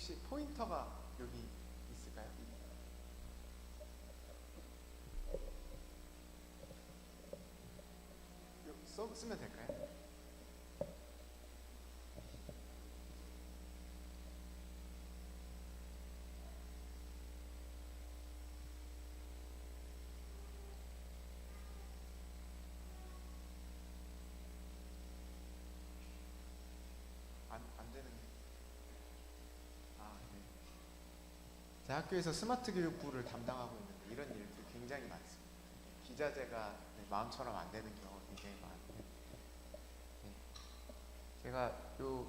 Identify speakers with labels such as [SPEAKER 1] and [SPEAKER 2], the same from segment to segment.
[SPEAKER 1] 혹시 포인터가 여기 있을까요? 쓰면 될까요? 안 되는 게. 네. 제 학교에서 스마트 교육부를 담당하고 있는데 이런 일들이 굉장히 많습니다. 기자재가 마음처럼 안 되는 경우가 굉장히 많은데, 네. 제가 요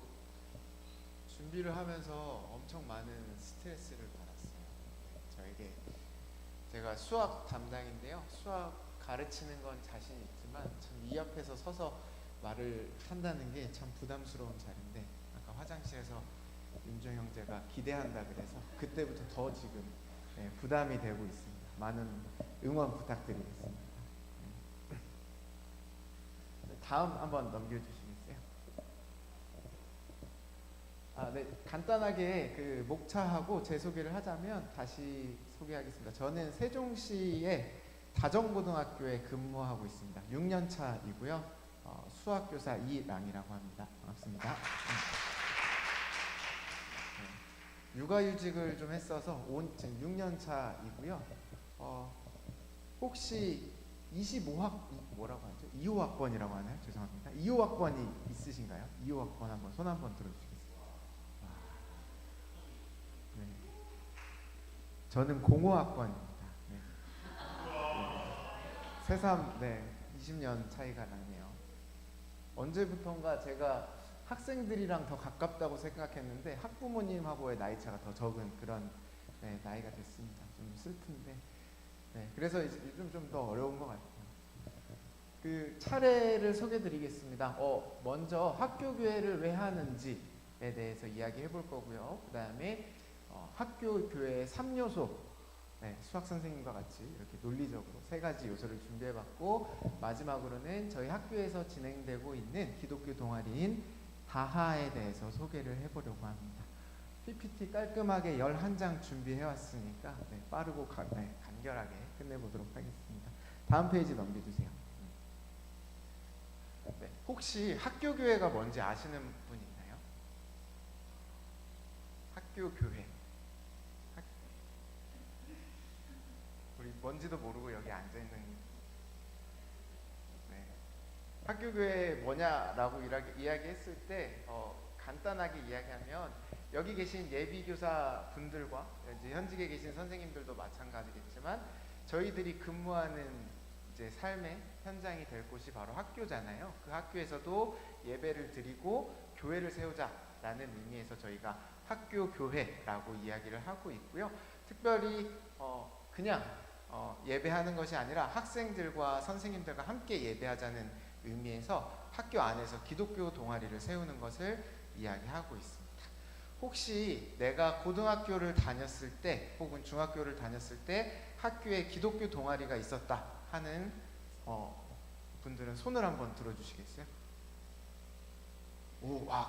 [SPEAKER 1] 준비를 하면서 엄청 많은 스트레스를 받았어요. 저에게 제가 수학 담당인데요. 수학 가르치는 건 자신 있지만 참 이 앞에서 서서 말을 한다는 게 참 부담스러운 자리인데, 아까 화장실에서 윤정 형제가 기대한다 그래서 그때부터 더 지금 부담이 되고 있습니다. 많은 응원 부탁드리겠습니다. 다음 한번 넘겨주시겠어요? 네, 간단하게 그 목차하고 제 소개를 하자면 다시 소개하겠습니다. 저는 세종시의 다정고등학교에 근무하고 있습니다. 6년 차이고요. 수학교사 이랑이라고 합니다. 반갑습니다. 네, 육아휴직을 좀 했어서 지금 6년 차이고요. 혹시 25뭐라고 하죠? 2호학번이라고 하나요? 죄송합니다. 2호학번이 있으신가요? 2호학번 한번 손 한번 들어주시겠어요? 네. 저는 05학번입니다. 네. 새삼 20년 차이가 나네요. 언제부턴가 제가 학생들이랑 더 가깝다고 생각했는데 학부모님하고의 나이 차가 더 적은 그런 나이가 됐습니다. 좀 슬픈데, 그래서 요즘 좀 더 어려운 것 같아요. 그 차례를 소개드리겠습니다. 먼저 학교교회를 왜 하는지에 대해서 이야기해 볼 거고요. 그 다음에 학교교회의 3요소, 수학 선생님과 같이 이렇게 논리적으로 3가지 요소를 준비해봤고, 마지막으로는 저희 학교에서 진행되고 있는 기독교 동아리인 다하에 대해서 소개를 해보려고 합니다. PPT 깔끔하게 11장 준비해왔으니까 빠르고 간결하게 끝내보도록 하겠습니다. 다음 페이지 넘겨주세요. 혹시 학교교회가 뭔지 아시는 분 있나요? 학교교회. 우리 뭔지도 모르고 여기 앉아있는, 학교교회 뭐냐라고 이야기했을 때 간단하게 이야기하면, 여기 계신 예비교사 분들과 이제 현직에 계신 선생님들도 마찬가지겠지만 저희들이 근무하는 이제 삶의 현장이 될 곳이 바로 학교잖아요. 그 학교에서도 예배를 드리고 교회를 세우자라는 의미에서 저희가 학교교회라고 이야기를 하고 있고요. 특별히 그냥 예배하는 것이 아니라 학생들과 선생님들과 함께 예배하자는 의미에서 학교 안에서 기독교 동아리를 세우는 것을 이야기하고 있습니다. 혹시 내가 고등학교를 다녔을 때 혹은 중학교를 다녔을 때 학교에 기독교 동아리가 있었다 하는 분들은 손을 한번 들어주시겠어요?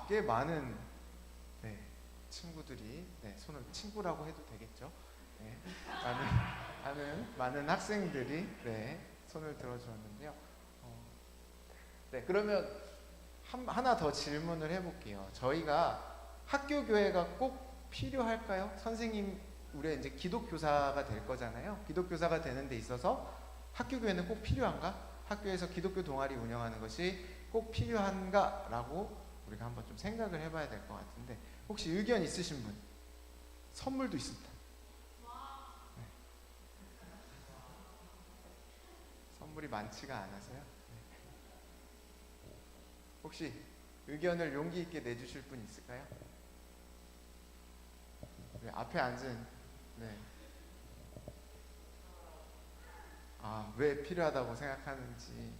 [SPEAKER 1] 꽤 많은 친구들이, 손을 친구라고 해도 되겠죠? 많은 학생들이 손을 들어주었는데요. 그러면 하나 더 질문을 해볼게요. 저희가 학교 교회가 꼭 필요할까요? 선생님, 우리 이제 기독교사가 될 거잖아요. 기독교사가 되는 데 있어서 학교 교회는 꼭 필요한가? 학교에서 기독교 동아리 운영하는 것이 꼭 필요한가? 라고 우리가 한번 좀 생각을 해봐야 될 것 같은데, 혹시 의견 있으신 분? 선물도 있습니다. 선물이 많지가 않아서요. 혹시 의견을 용기 있게 내주실 분 있을까요? 앞에 앉은, 왜 필요하다고 생각하는지.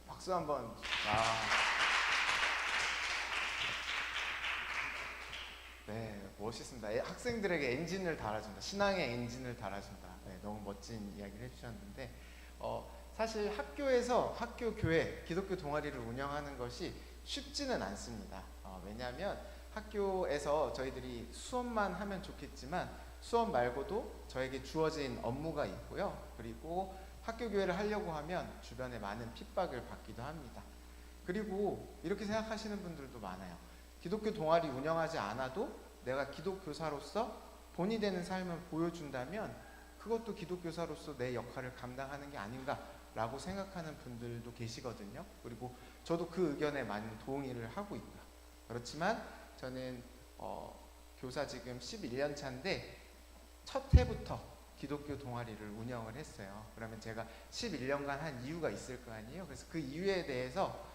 [SPEAKER 1] 박수 한번. 멋있습니다. 학생들에게 엔진을 달아준다. 신앙의 엔진을 달아준다. 너무 멋진 이야기를 해주셨는데, 사실 학교에서 학교 교회 기독교 동아리를 운영하는 것이 쉽지는 않습니다. 왜냐하면 학교에서 저희들이 수업만 하면 좋겠지만 수업 말고도 저에게 주어진 업무가 있고요. 그리고 학교 교회를 하려고 하면 주변에 많은 핍박을 받기도 합니다. 그리고 이렇게 생각하시는 분들도 많아요. 기독교 동아리 운영하지 않아도 내가 기독교사로서 본이 되는 삶을 보여준다면 그것도 기독교사로서 내 역할을 감당하는 게 아닌가라고 생각하는 분들도 계시거든요. 그리고 저도 그 의견에 많은 동의를 하고 있고요. 그렇지만 저는 교사 지금 11년 차인데 첫 해부터 기독교 동아리를 운영을 했어요. 그러면 제가 11년간 한 이유가 있을 거 아니에요. 그래서 그 이유에 대해서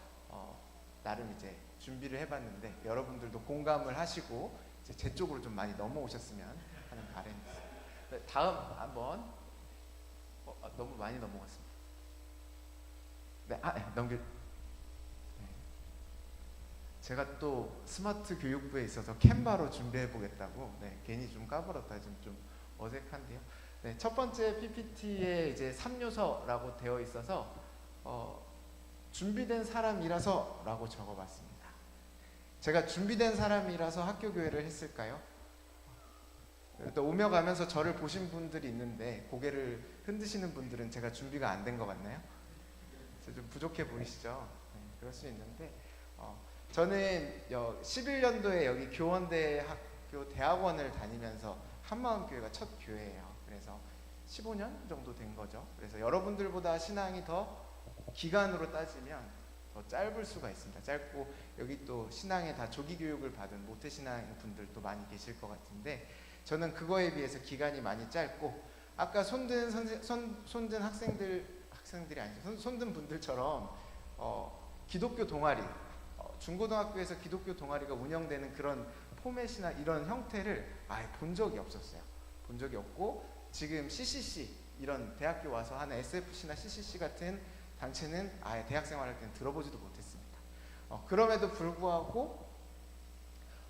[SPEAKER 1] 나름 이제 준비를 해봤는데 여러분들도 공감을 하시고 이제 제 쪽으로 좀 많이 넘어오셨으면 하는 바람이 있어요. 네, 다음 한번 너무 많이 넘어갔습니다. 네, 넘길. 네. 제가 또 스마트 교육부에 있어서 캔바로 준비해 보겠다고 괜히 좀 까불었다 좀 어색한데요. 네, 첫 번째 PPT에 이제 3요소라고 되어 있어서 준비된 사람이라서라고 적어봤습니다. 제가 준비된 사람이라서 학교 교회를 했을까요? 또 오며 가면서 저를 보신 분들이 있는데 고개를 흔드시는 분들은 제가 준비가 안 된 것 같나요? 좀 부족해 보이시죠? 네, 그럴 수 있는데 저는 11년도에 여기 교원대 학교 대학원을 다니면서 한마음교회가 첫 교회예요. 그래서 15년 정도 된 거죠. 그래서 여러분들보다 신앙이 더 기간으로 따지면 더 짧을 수가 있습니다. 짧고 여기 또 신앙에 다 조기 교육을 받은 모태신앙 분들도 많이 계실 것 같은데 저는 그거에 비해서 기간이 많이 짧고 아까 손든 학생들이 아니죠. 손든 분들처럼 기독교 동아리 중고등학교에서 기독교 동아리가 운영되는 그런 포맷이나 이런 형태를 아예 본 적이 없었어요. 본 적이 없고 지금 CCC 이런 대학교 와서 하는 SFC나 CCC 같은 단체는 아예 대학 생활할 때는 들어보지도 못했습니다. 그럼에도 불구하고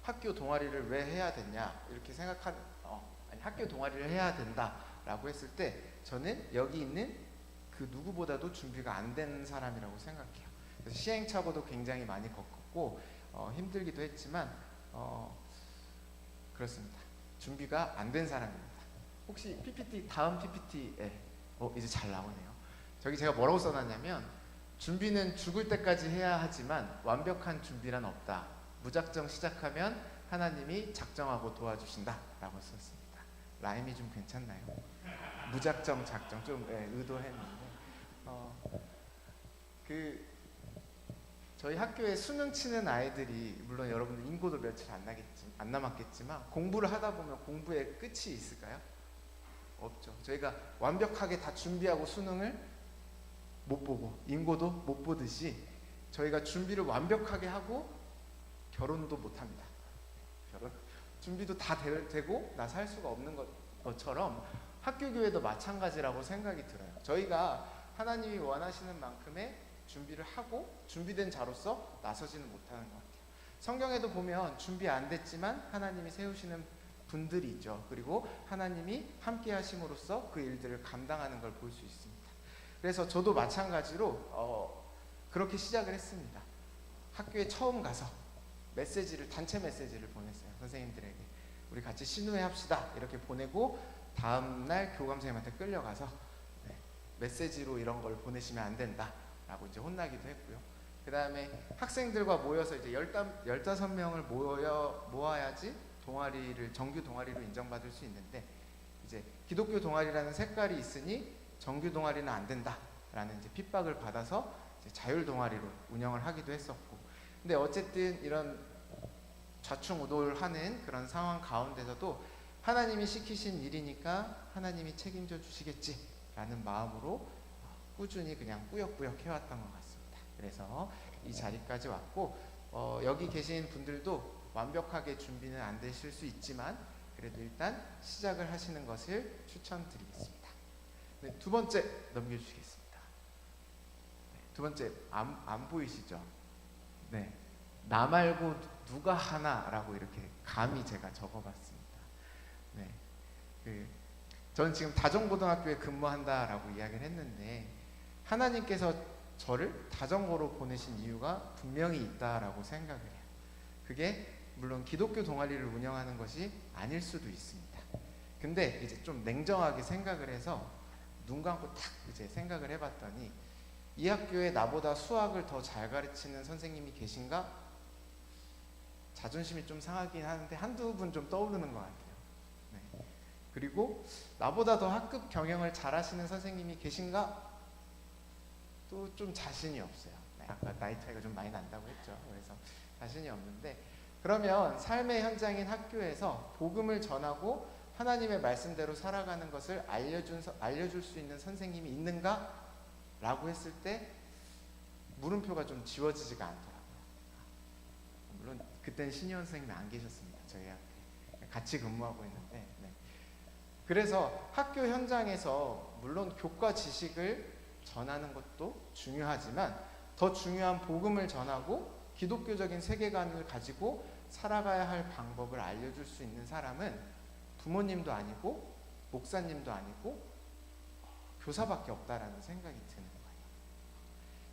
[SPEAKER 1] 학교 동아리를 왜 해야 됐냐 이렇게 학교 동아리를 해야 된다라고 했을 때 저는 여기 있는 그 누구보다도 준비가 안 된 사람이라고 생각해요. 그래서 시행착오도 굉장히 많이 겪었고 힘들기도 했지만 그렇습니다. 준비가 안 된 사람입니다. 혹시 PPT 다음 PPT에 이제 잘 나오네요. 저기 제가 뭐라고 써놨냐면 준비는 죽을 때까지 해야 하지만 완벽한 준비란 없다. 무작정 시작하면 하나님이 작정하고 도와주신다 라고 썼습니다. 라임이 좀 괜찮나요? 무작정 작정 좀 의도했는데 저희 학교에 수능 치는 아이들이 물론 여러분들 인고도 며칠 안 남았겠지만 공부를 하다 보면 공부에 끝이 있을까요? 없죠. 저희가 완벽하게 다 준비하고 수능을 못 보고 인고도 못 보듯이 저희가 준비를 완벽하게 하고 결혼도 못 합니다. 준비도 다 되고 나 살 수가 없는 것처럼 학교 교회도 마찬가지라고 생각이 들어요. 저희가 하나님이 원하시는 만큼의 준비를 하고 준비된 자로서 나서지는 못하는 것 같아요. 성경에도 보면 준비 안 됐지만 하나님이 세우시는 분들이 있죠. 그리고 하나님이 함께 하심으로써 그 일들을 감당하는 걸 볼 수 있습니다. 그래서 저도 마찬가지로 그렇게 시작을 했습니다. 학교에 처음 가서 단체 메시지를 보냈어요. 선생님들에게 우리 같이 신우회 합시다 이렇게 보내고 다음날 교감선생님한테 끌려가서 메시지로 이런 걸 보내시면 안 된다 라고 이제 혼나기도 했고요. 그 다음에 학생들과 모여서 이제 15명을 모아야지 정규 동아리로 인정받을 수 있는데 이제 기독교 동아리라는 색깔이 있으니 정규 동아리는 안 된다라는 이제 핍박을 받아서 이제 자율 동아리로 운영을 하기도 했었고, 근데 어쨌든 이런 좌충우돌하는 그런 상황 가운데서도 하나님이 시키신 일이니까 하나님이 책임져 주시겠지라는 마음으로 꾸준히 그냥 꾸역꾸역 해왔던 것 같습니다. 그래서 이 자리까지 왔고 여기 계신 분들도 완벽하게 준비는 안 되실 수 있지만 그래도 일단 시작을 하시는 것을 추천드리겠습니다. 네, 두 번째 넘겨주시겠습니다. 네, 두 번째 안 보이시죠? 네, 나 말고 누가 하나라고 이렇게 감히 제가 적어봤습니다. 네, 저는 지금 다정고등학교에 근무한다라고 이야기를 했는데 하나님께서 저를 다정고로 보내신 이유가 분명히 있다라고 생각을 해요. 그게 물론 기독교 동아리를 운영하는 것이 아닐 수도 있습니다. 근데 이제 좀 냉정하게 생각을 해서 눈 감고 딱 이제 생각을 해봤더니 이 학교에 나보다 수학을 더 잘 가르치는 선생님이 계신가? 자존심이 좀 상하긴 하는데 한두 분 좀 떠오르는 것 같아요. 네. 그리고 나보다 더 학급 경영을 잘하시는 선생님이 계신가? 또 좀 자신이 없어요. 네. 아까 나이 차이가 좀 많이 난다고 했죠. 그래서 자신이 없는데, 그러면 삶의 현장인 학교에서 복음을 전하고 하나님의 말씀대로 살아가는 것을 알려줄 수 있는 선생님이 있는가? 라고 했을 때 물음표가 좀 지워지지가 않더라고요. 물론 그때는 신희원 선생님이 안 계셨습니다. 저희한테 같이 근무하고 있는데, 네. 그래서 학교 현장에서 물론 교과 지식을 전하는 것도 중요하지만 더 중요한 복음을 전하고 기독교적인 세계관을 가지고 살아가야 할 방법을 알려줄 수 있는 사람은 부모님도 아니고 목사님도 아니고 교사밖에 없다라는 생각이 드는 거예요.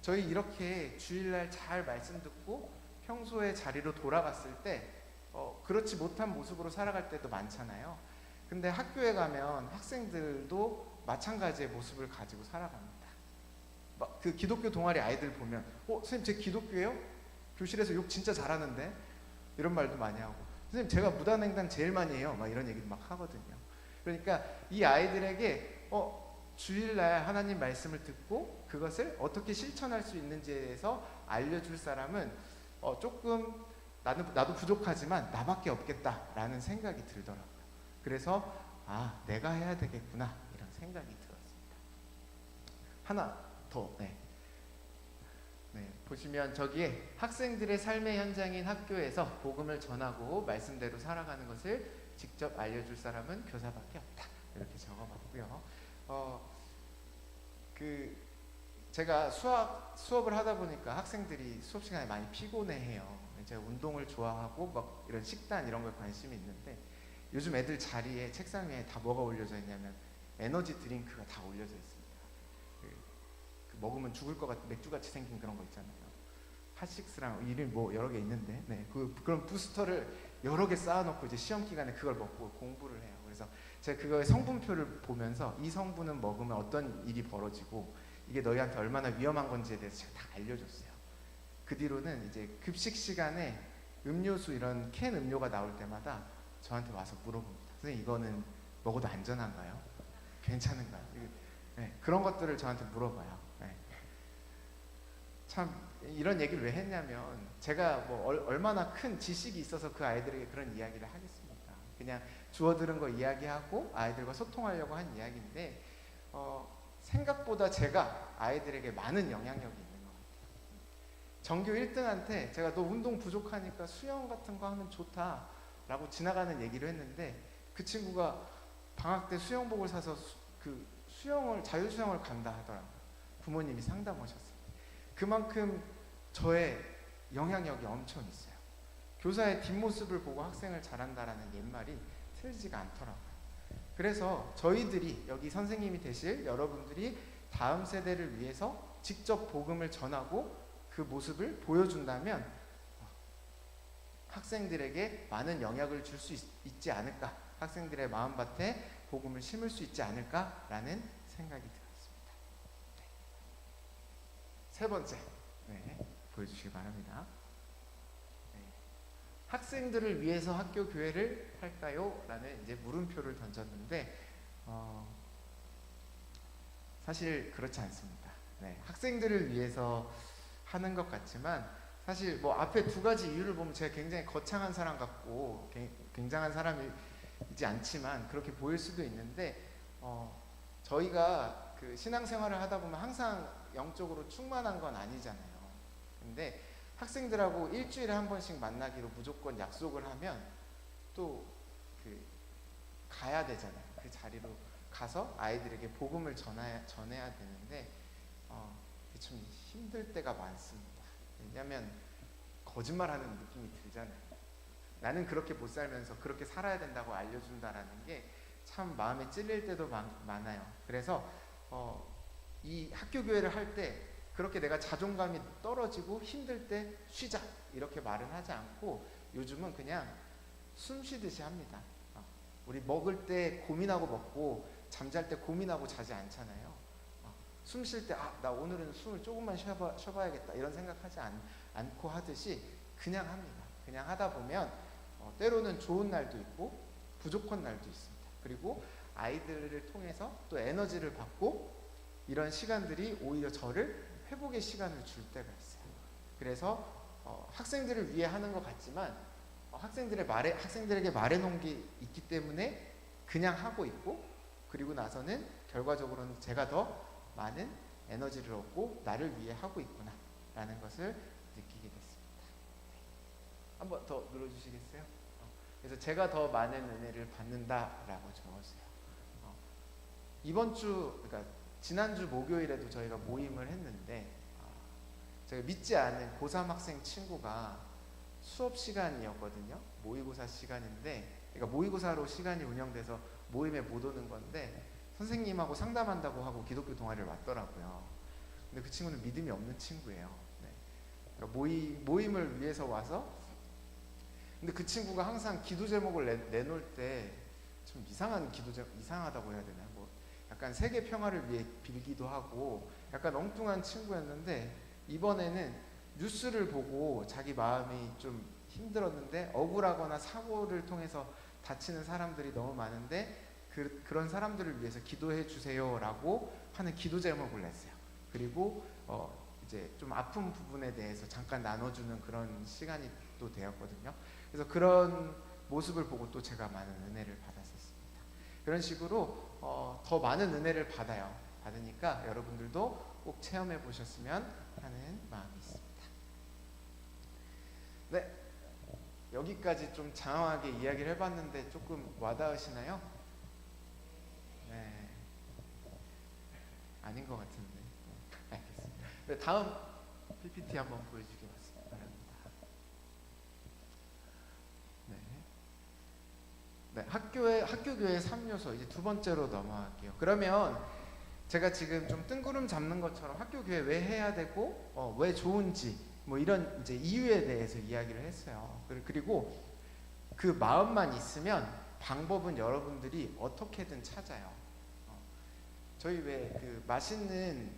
[SPEAKER 1] 저희 이렇게 주일날 잘 말씀 듣고 평소에 자리로 돌아갔을 때 그렇지 못한 모습으로 살아갈 때도 많잖아요. 근데 학교에 가면 학생들도 마찬가지의 모습을 가지고 살아갑니다. 막 그 기독교 동아리 아이들 보면 선생님 제 기독교예요? 교실에서 욕 진짜 잘하는데? 이런 말도 많이 하고, 선생님 제가 무단횡단 제일 많이 해요, 막 이런 얘기도 막 하거든요. 그러니까 이 아이들에게 주일날 하나님 말씀을 듣고 그것을 어떻게 실천할 수 있는지에 대해서 알려줄 사람은 조금 나도 부족하지만 나밖에 없겠다라는 생각이 들더라고요. 그래서 내가 해야 되겠구나 이런 생각이 들었습니다. 하나 더, 네, 보시면 저기에 학생들의 삶의 현장인 학교에서 복음을 전하고 말씀대로 살아가는 것을 직접 알려줄 사람은 교사밖에 없다, 이렇게 적어봤고요. 제가 수업을 하다 보니까 학생들이 수업 시간에 많이 피곤해해요. 제가 운동을 좋아하고 막 이런 식단 이런 거에 관심이 있는데 요즘 애들 자리에 책상 위에 다 뭐가 올려져 있냐면 에너지 드링크가 다 올려져 있습니다. 먹으면 죽을 것 같은 맥주같이 생긴 그런 거 있잖아요. 핫식스랑 이름이 뭐 여러 개 있는데, 그런 부스터를 여러 개 쌓아놓고 이제 시험 기간에 그걸 먹고 공부를 해요. 그래서 제가 그거의 성분표를 보면서 이 성분은 먹으면 어떤 일이 벌어지고 이게 너희한테 얼마나 위험한 건지에 대해서 제가 다 알려줬어요. 그 뒤로는 이제 급식 시간에 음료수 이런 캔 음료가 나올 때마다 저한테 와서 물어봅니다. 선생님 이거는 먹어도 안전한가요? 괜찮은가요? 그런 것들을 저한테 물어봐요. 참 이런 얘기를 왜 했냐면 제가 뭐 얼마나 큰 지식이 있어서 그 아이들에게 그런 이야기를 하겠습니까? 그냥 주워 들은 거 이야기하고 아이들과 소통하려고 한 이야기인데 생각보다 제가 아이들에게 많은 영향력이 있는 것 같아요. 전교 1등한테 제가 너 운동 부족하니까 수영 같은 거 하면 좋다라고 지나가는 얘기를 했는데 그 친구가 방학 때 수영복을 사서 자유수영을 간다 하더라고요. 부모님이 상담하셨어요. 그만큼 저의 영향력이 엄청 있어요. 교사의 뒷모습을 보고 학생을 잘한다라는 옛말이 틀리지가 않더라고요. 그래서 저희들이 여기 선생님이 되실 여러분들이 다음 세대를 위해서 직접 복음을 전하고 그 모습을 보여준다면 학생들에게 많은 영향을 줄 수 있지 않을까, 학생들의 마음밭에 복음을 심을 수 있지 않을까라는 생각이 들었습니다. 세 번째, 보여주시기 바랍니다. 학생들을 위해서 학교 교회를 할까요? 라는 이제 물음표를 던졌는데 사실 그렇지 않습니다. 학생들을 위해서 하는 것 같지만 사실 뭐 앞에 두 가지 이유를 보면 제가 굉장히 거창한 사람 같고 굉장한 사람이지 않지만 그렇게 보일 수도 있는데 저희가 그 신앙생활을 하다 보면 항상 영적으로 충만한 건 아니잖아요. 근데 학생들하고 일주일에 한 번씩 만나기로 무조건 약속을 하면 또 가야 되잖아요. 그 자리로 가서 아이들에게 복음을 전해야 되는데 좀 힘들 때가 많습니다. 왜냐하면 거짓말하는 느낌이 들잖아요. 나는 그렇게 못 살면서 그렇게 살아야 된다고 알려준다라는 게 참 마음에 찔릴 때도 많아요. 그래서 이 학교 교회를 할 때 그렇게 내가 자존감이 떨어지고 힘들 때 쉬자 이렇게 말은 하지 않고 요즘은 그냥 숨 쉬듯이 합니다. 우리 먹을 때 고민하고 먹고 잠잘 때 고민하고 자지 않잖아요. 숨 쉴 때 나 오늘은 숨을 조금만 쉬어봐야겠다 이런 생각하지 않고 하듯이 그냥 합니다. 그냥 하다 보면 때로는 좋은 날도 있고 부족한 날도 있습니다. 그리고 아이들을 통해서 또 에너지를 받고 이런 시간들이 오히려 저를 회복의 시간을 줄 때가 있어요. 그래서 학생들을 위해 하는 것 같지만 학생들에게 말해놓은 게 있기 때문에 그냥 하고 있고 그리고 나서는 결과적으로는 제가 더 많은 에너지를 얻고 나를 위해 하고 있구나 라는 것을 느끼게 됐습니다. 한번 더 눌러주시겠어요? 그래서 제가 더 많은 은혜를 받는다라고 적었어요. 이번 주, 그러니까 지난주 목요일에도 저희가 모임을 했는데 제가 믿지 않은 고3 학생 친구가 수업 시간이었거든요. 모의고사 시간인데, 그러니까 모의고사로 시간이 운영돼서 모임에 못 오는 건데 선생님하고 상담한다고 하고 기독교 동아리를 왔더라고요. 근데 그 친구는 믿음이 없는 친구예요. 네. 그러니까 모임을 위해서 와서, 근데 그 친구가 항상 기도 제목을 내놓을 때 좀 이상한 이상하다고 해야 되나, 뭐 약간 세계 평화를 위해 빌기도 하고 약간 엉뚱한 친구였는데 이번에는 뉴스를 보고 자기 마음이 좀 힘들었는데 억울하거나 사고를 통해서 다치는 사람들이 너무 많은데 그런 사람들을 위해서 기도해 주세요라고 하는 기도 제목을 냈어요. 그리고 이제 좀 아픈 부분에 대해서 잠깐 나눠주는 그런 시간이 또 되었거든요. 그래서 그런 모습을 보고 또 제가 많은 은혜를 받았었습니다. 그런 식으로 더 많은 은혜를 받으니까 여러분들도 꼭 체험해 보셨으면 하는 마음이 있습니다. 네, 여기까지 좀 장황하게 이야기를 해봤는데 조금 와닿으시나요? 네, 아닌 것 같은데. 네, 알겠습니다. 네, 다음 PPT 한번 보여주기 바랍니다. 네, 학교교회 3요소 이제 두 번째로 넘어갈게요. 그러면 제가 지금 좀 뜬구름 잡는 것처럼 학교교회 왜 해야 되고 왜 좋은지 뭐 이런 이제 이유에 대해서 이야기를 했어요. 그리고 그 마음만 있으면 방법은 여러분들이 어떻게든 찾아요. 저희 왜 그 맛있는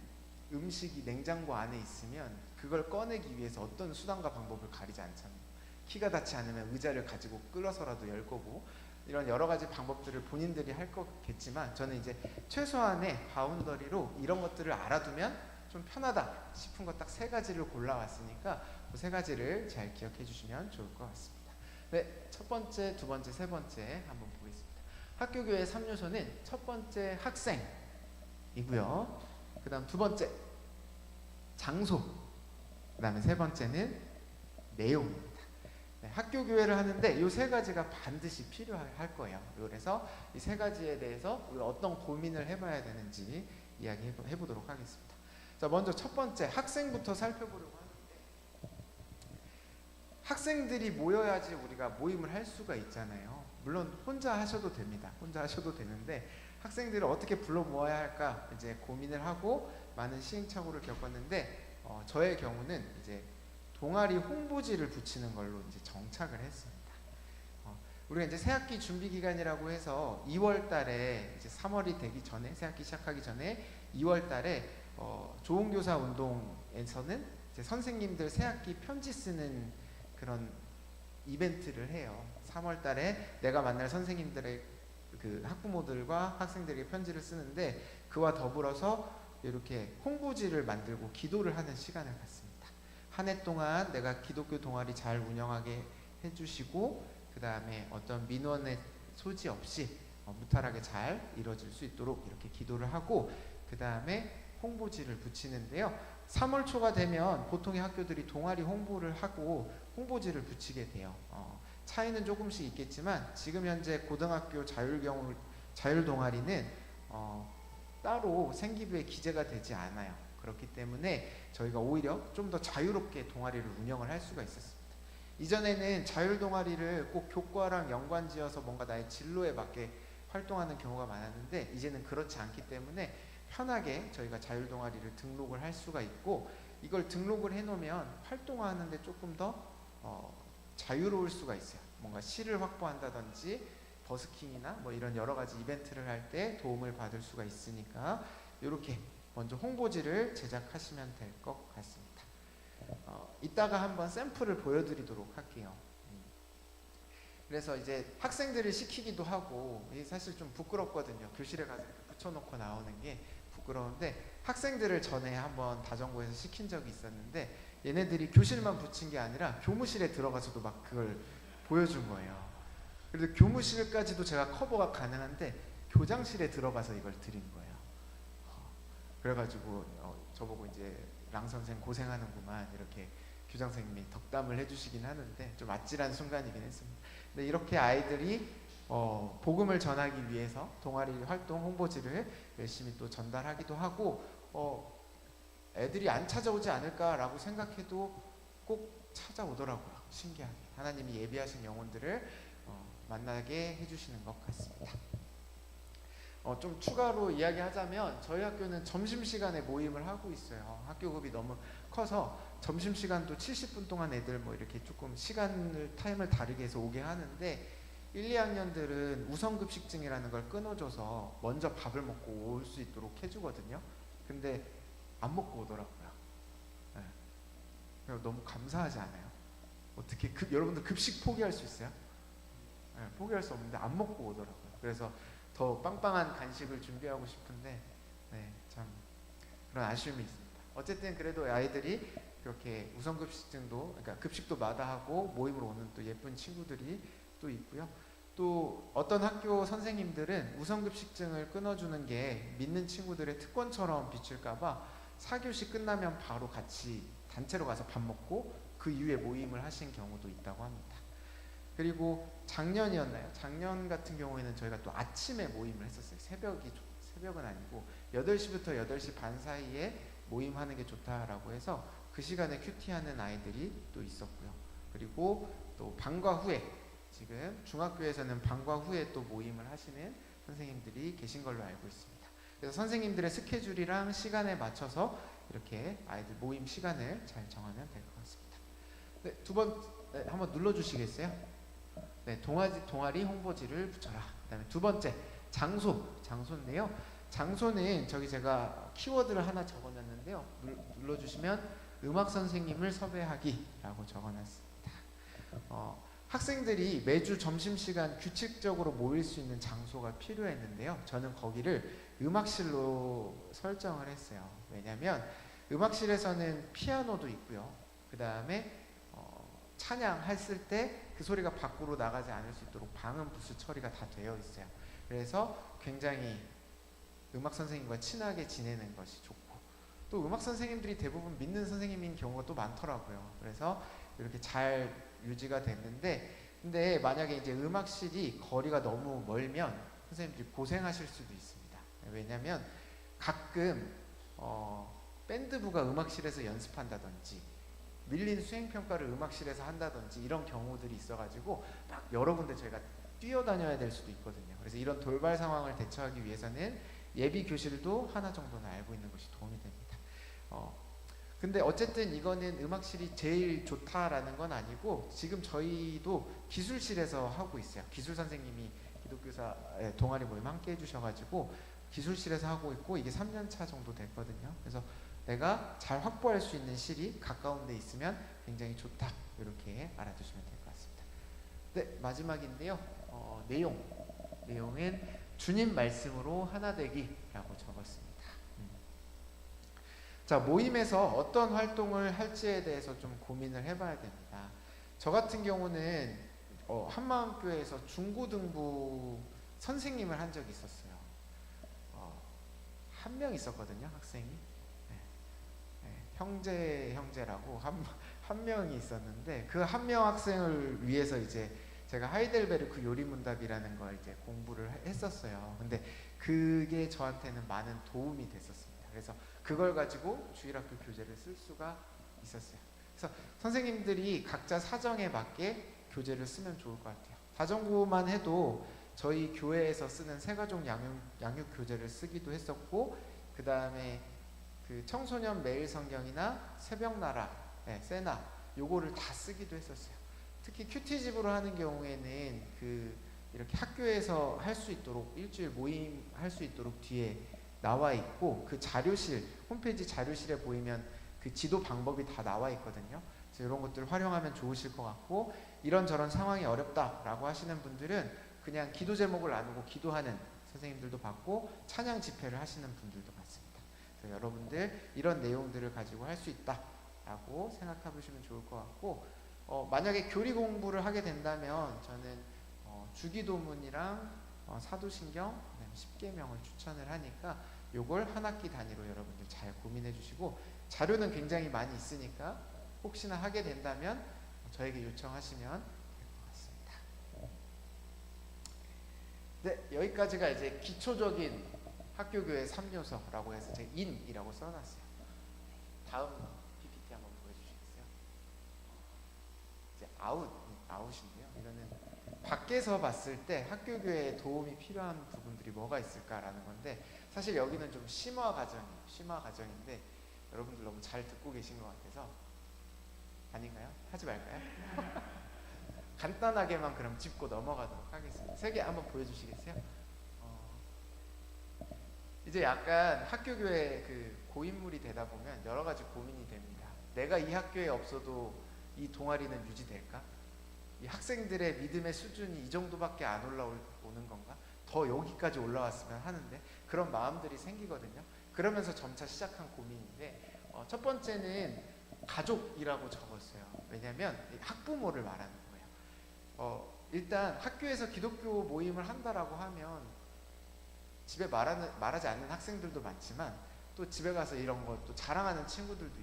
[SPEAKER 1] 음식이 냉장고 안에 있으면 그걸 꺼내기 위해서 어떤 수단과 방법을 가리지 않잖아요. 키가 닿지 않으면 의자를 가지고 끌어서라도 열 거고 이런 여러 가지 방법들을 본인들이 할 거겠지만 저는 이제 최소한의 바운더리로 이런 것들을 알아두면 좀 편하다 싶은 거 딱 세 가지를 골라왔으니까 그 세 가지를 잘 기억해 주시면 좋을 것 같습니다. 네, 첫 번째, 두 번째, 세 번째 한번 보겠습니다. 학교교회 3요소는 첫 번째 학생이고요. 그 다음 두 번째 장소, 그 다음에 세 번째는 내용입니다. 네, 학교 교회를 하는데 이 세 가지가 반드시 필요할 거예요. 그래서 이 세 가지에 대해서 우리가 어떤 고민을 해봐야 되는지 이야기해 보도록 하겠습니다. 자, 먼저 첫 번째 학생부터 살펴보려고 하는데 학생들이 모여야지 우리가 모임을 할 수가 있잖아요. 물론 혼자 하셔도 됩니다. 혼자 하셔도 되는데 학생들을 어떻게 불러 모아야 할까 이제 고민을 하고 많은 시행착오를 겪었는데 저의 경우는 이제 동아리 홍보지를 붙이는 걸로 이제 정착을 했습니다. 우리가 이제 새학기 준비 기간이라고 해서 2월 달에 이제 3월이 되기 전에 새학기 시작하기 전에 2월 달에 좋은 교사 운동에서는 이제 선생님들 새학기 편지 쓰는 그런 이벤트를 해요. 3월 달에 내가 만날 선생님들의 그 학부모들과 학생들에게 편지를 쓰는데 그와 더불어서 이렇게 홍보지를 만들고 기도를 하는 시간을 갖습니다. 한 해 동안 내가 기독교 동아리 잘 운영하게 해주시고 그 다음에 어떤 민원의 소지 없이 무탈하게 잘 이루어질 수 있도록 이렇게 기도를 하고 그 다음에 홍보지를 붙이는데요. 3월 초가 되면 보통의 학교들이 동아리 홍보를 하고 홍보지를 붙이게 돼요. 차이는 조금씩 있겠지만 지금 현재 고등학교 자율 동아리는 따로 생기부에 기재가 되지 않아요. 그렇기 때문에 저희가 오히려 좀 더 자유롭게 동아리를 운영을 할 수가 있었습니다. 이전에는 자율 동아리를 꼭 교과랑 연관지어서 뭔가 나의 진로에 맞게 활동하는 경우가 많았는데 이제는 그렇지 않기 때문에 편하게 저희가 자율 동아리를 등록을 할 수가 있고, 이걸 등록을 해놓으면 활동하는데 조금 더 자유로울 수가 있어요. 뭔가 실을 확보한다든지 버스킹이나 뭐 이런 여러 가지 이벤트를 할 때 도움을 받을 수가 있으니까 이렇게 먼저 홍보지를 제작하시면 될 것 같습니다. 이따가 한번 샘플을 보여드리도록 할게요. 그래서 이제 학생들을 시키기도 하고, 이게 사실 좀 부끄럽거든요. 교실에 가서 붙여놓고 나오는 게 부끄러운데, 학생들을 전에 한번 다정고에서 시킨 적이 있었는데, 얘네들이 교실만 붙인 게 아니라 교무실에 들어가서도 막 그걸 보여준 거예요. 그래도 교무실까지도 제가 커버가 가능한데 교장실에 들어가서 이걸 드린 거예요. 그래가지고 저보고 이제 랑 선생 고생하는구만 이렇게 교장 선생님이 덕담을 해주시긴 하는데, 좀 아찔한 순간이긴 했습니다. 근데 이렇게 아이들이 복음을 전하기 위해서 동아리 활동 홍보지를 열심히 또 전달하기도 하고, 애들이 안 찾아오지 않을까라고 생각해도 꼭 찾아오더라고요. 신기하게 하나님이 예비하신 영혼들을 만나게 해주시는 것 같습니다. 좀 추가로 이야기하자면, 저희 학교는 점심시간에 모임을 하고 있어요. 학교급이 너무 커서 점심시간도 70분 동안 애들 뭐 이렇게 조금 타임을 다르게 해서 오게 하는데, 1, 2학년들은 우선급식증이라는 걸 끊어줘서 먼저 밥을 먹고 올 수 있도록 해주거든요. 근데 안 먹고 오더라고요. 네. 너무 감사하지 않아요? 어떻게 여러분들 급식 포기할 수 있어요? 네, 포기할 수 없는데 안 먹고 오더라고요. 그래서 더 빵빵한 간식을 준비하고 싶은데, 네, 참 그런 아쉬움이 있습니다. 어쨌든 그래도 아이들이 그렇게 우선급식증도, 그러니까 급식도 마다하고 모임으로 오는 또 예쁜 친구들이 또 있고요. 또 어떤 학교 선생님들은 우선급식증을 끊어주는 게 믿는 친구들의 특권처럼 비칠까봐 4교시 끝나면 바로 같이 단체로 가서 밥 먹고 그 이후에 모임을 하신 경우도 있다고 합니다. 그리고 작년이었나요? 작년 같은 경우에는 저희가 또 아침에 모임을 했었어요. 새벽은 아니고 8시부터 8시 반 사이에 모임하는 게 좋다라고 해서 그 시간에 큐티하는 아이들이 또 있었고요. 그리고 또 방과 후에, 지금 중학교에서는 방과 후에 또 모임을 하시는 선생님들이 계신 걸로 알고 있습니다. 그래서 선생님들의 스케줄이랑 시간에 맞춰서 이렇게 아이들 모임 시간을 잘 정하면 될 것 같습니다. 네, 네, 한번 눌러주시겠어요? 네, 동아리 홍보지를 붙여라. 그다음에 두 번째, 장소인데요. 장소는 저기 제가 키워드를 하나 적어놨는데요. 눌러주시면 음악 선생님을 섭외하기라고 적어놨습니다. 학생들이 매주 점심시간 규칙적으로 모일 수 있는 장소가 필요했는데요. 저는 거기를 음악실로 설정을 했어요. 왜냐하면 음악실에서는 피아노도 있고요. 그 다음에 찬양했을 때 그 소리가 밖으로 나가지 않을 수 있도록 방음 부스 처리가 다 되어 있어요. 그래서 굉장히 음악 선생님과 친하게 지내는 것이 좋고, 또 음악 선생님들이 대부분 믿는 선생님인 경우가 또 많더라고요. 그래서 이렇게 잘 유지가 됐는데, 근데 만약에 이제 음악실이 거리가 너무 멀면 선생님들이 고생하실 수도 있습니다. 왜냐면 가끔 밴드부가 음악실에서 연습한다든지 밀린 수행평가를 음악실에서 한다든지 이런 경우들이 있어가지고 막 여러 군데 저희가 뛰어다녀야 될 수도 있거든요. 그래서 이런 돌발 상황을 대처하기 위해서는 예비 교실도 하나 정도는 알고 있는 것이 도움이 됩니다. 근데 어쨌든 이거는 음악실이 제일 좋다라는 건 아니고, 지금 저희도 기술실에서 하고 있어요. 기술 선생님이 기독교사 동아리 모임 함께 해주셔가지고 기술실에서 하고 있고, 이게 3년차 정도 됐거든요. 그래서 내가 잘 확보할 수 있는 실이 가까운 데 있으면 굉장히 좋다, 이렇게 알아두시면 될 것 같습니다. 네, 마지막인데요. 내용은 주님 말씀으로 하나 되기라고 적었습니다. 자, 모임에서 어떤 활동을 할지에 대해서 좀 고민을 해봐야 됩니다. 저 같은 경우는 한마음교회에서 중고등부 선생님을 한 적이 있었어요. 한 명 있었거든요, 학생이. 형제라고 한 명이 있었는데, 그 한 명 학생을 위해서 이제 제가 하이델베르크 요리문답이라는 걸 이제 공부를 했었어요. 근데 그게 저한테는 많은 도움이 됐었습니다. 그래서 그걸 가지고 주일학교 교재를 쓸 수가 있었어요. 그래서 선생님들이 각자 사정에 맞게 교재를 쓰면 좋을 것 같아요. 다정고만 해도 저희 교회에서 쓰는 새가족 양육 교재를 쓰기도 했었고, 그 다음에 그 청소년 매일 성경이나 새벽나라, 세나 요거를 다 쓰기도 했었어요. 특히 큐티집으로 하는 경우에는 그 이렇게 학교에서 할 수 있도록 일주일 모임 할 수 있도록 뒤에 나와 있고, 그 자료실 홈페이지 자료실에 보이면 그 지도 방법이 다 나와 있거든요. 그래서 이런 것들 활용하면 좋으실 것 같고, 이런저런 상황이 어렵다라고 하시는 분들은 그냥 기도 제목을 나누고 기도하는 선생님들도 봤고, 찬양 집회를 하시는 분들도 봤습니다. 그래서 여러분들 이런 내용들을 가지고 할 수 있다라고 생각해 보시면 좋을 것 같고, 만약에 교리 공부를 하게 된다면 저는 주기도문이랑 사도신경, 그다음에 십계명을 추천을 하니까 요걸 한 학기 단위로 여러분들 잘 고민해 주시고, 자료는 굉장히 많이 있으니까 혹시나 하게 된다면 저에게 요청하시면 될 것 같습니다. 네, 여기까지가 이제 기초적인 학교교회 3요소라고 해서 제가 인이라고 써놨어요. 다음 PPT 한번 보여주시겠어요? 이제 아웃인데요. 이거는 밖에서 봤을 때 학교교회에 도움이 필요한 부분들이 뭐가 있을까라는 건데, 사실 여기는 좀 심화 과정인데 여러분들 너무 잘 듣고 계신 것 같아서, 아닌가요? 하지 말까요? 간단하게만 그럼 짚고 넘어가도록 하겠습니다. 세 개 한번 보여주시겠어요? 이제 약간 학교교회 그 고인물이 되다 보면 여러 가지 고민이 됩니다. 내가 이 학교에 없어도 이 동아리는 유지될까? 이 학생들의 믿음의 수준이 이 정도밖에 안 올라오는 건가? 더 여기까지 올라왔으면 하는데, 그런 마음들이 생기거든요. 그러면서 점차 시작한 고민인데, 첫 번째는 가족이라고 적었어요. 왜냐하면 학부모를 말하는 거예요. 일단 학교에서 기독교 모임을 한다라고 하면 집에 말하지 않는 학생들도 많지만, 또 집에 가서 이런 거 또 자랑하는 친구들도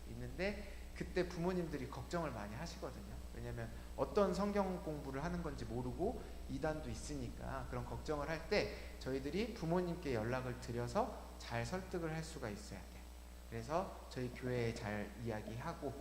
[SPEAKER 1] 있는데 그때 부모님들이 걱정을 많이 하시거든요. 왜냐하면 어떤 성경 공부를 하는 건지 모르고 이단도 있으니까 그런 걱정을 할 때 저희들이 부모님께 연락을 드려서 잘 설득을 할 수가 있어야 돼요. 그래서 저희 교회에 잘 이야기하고,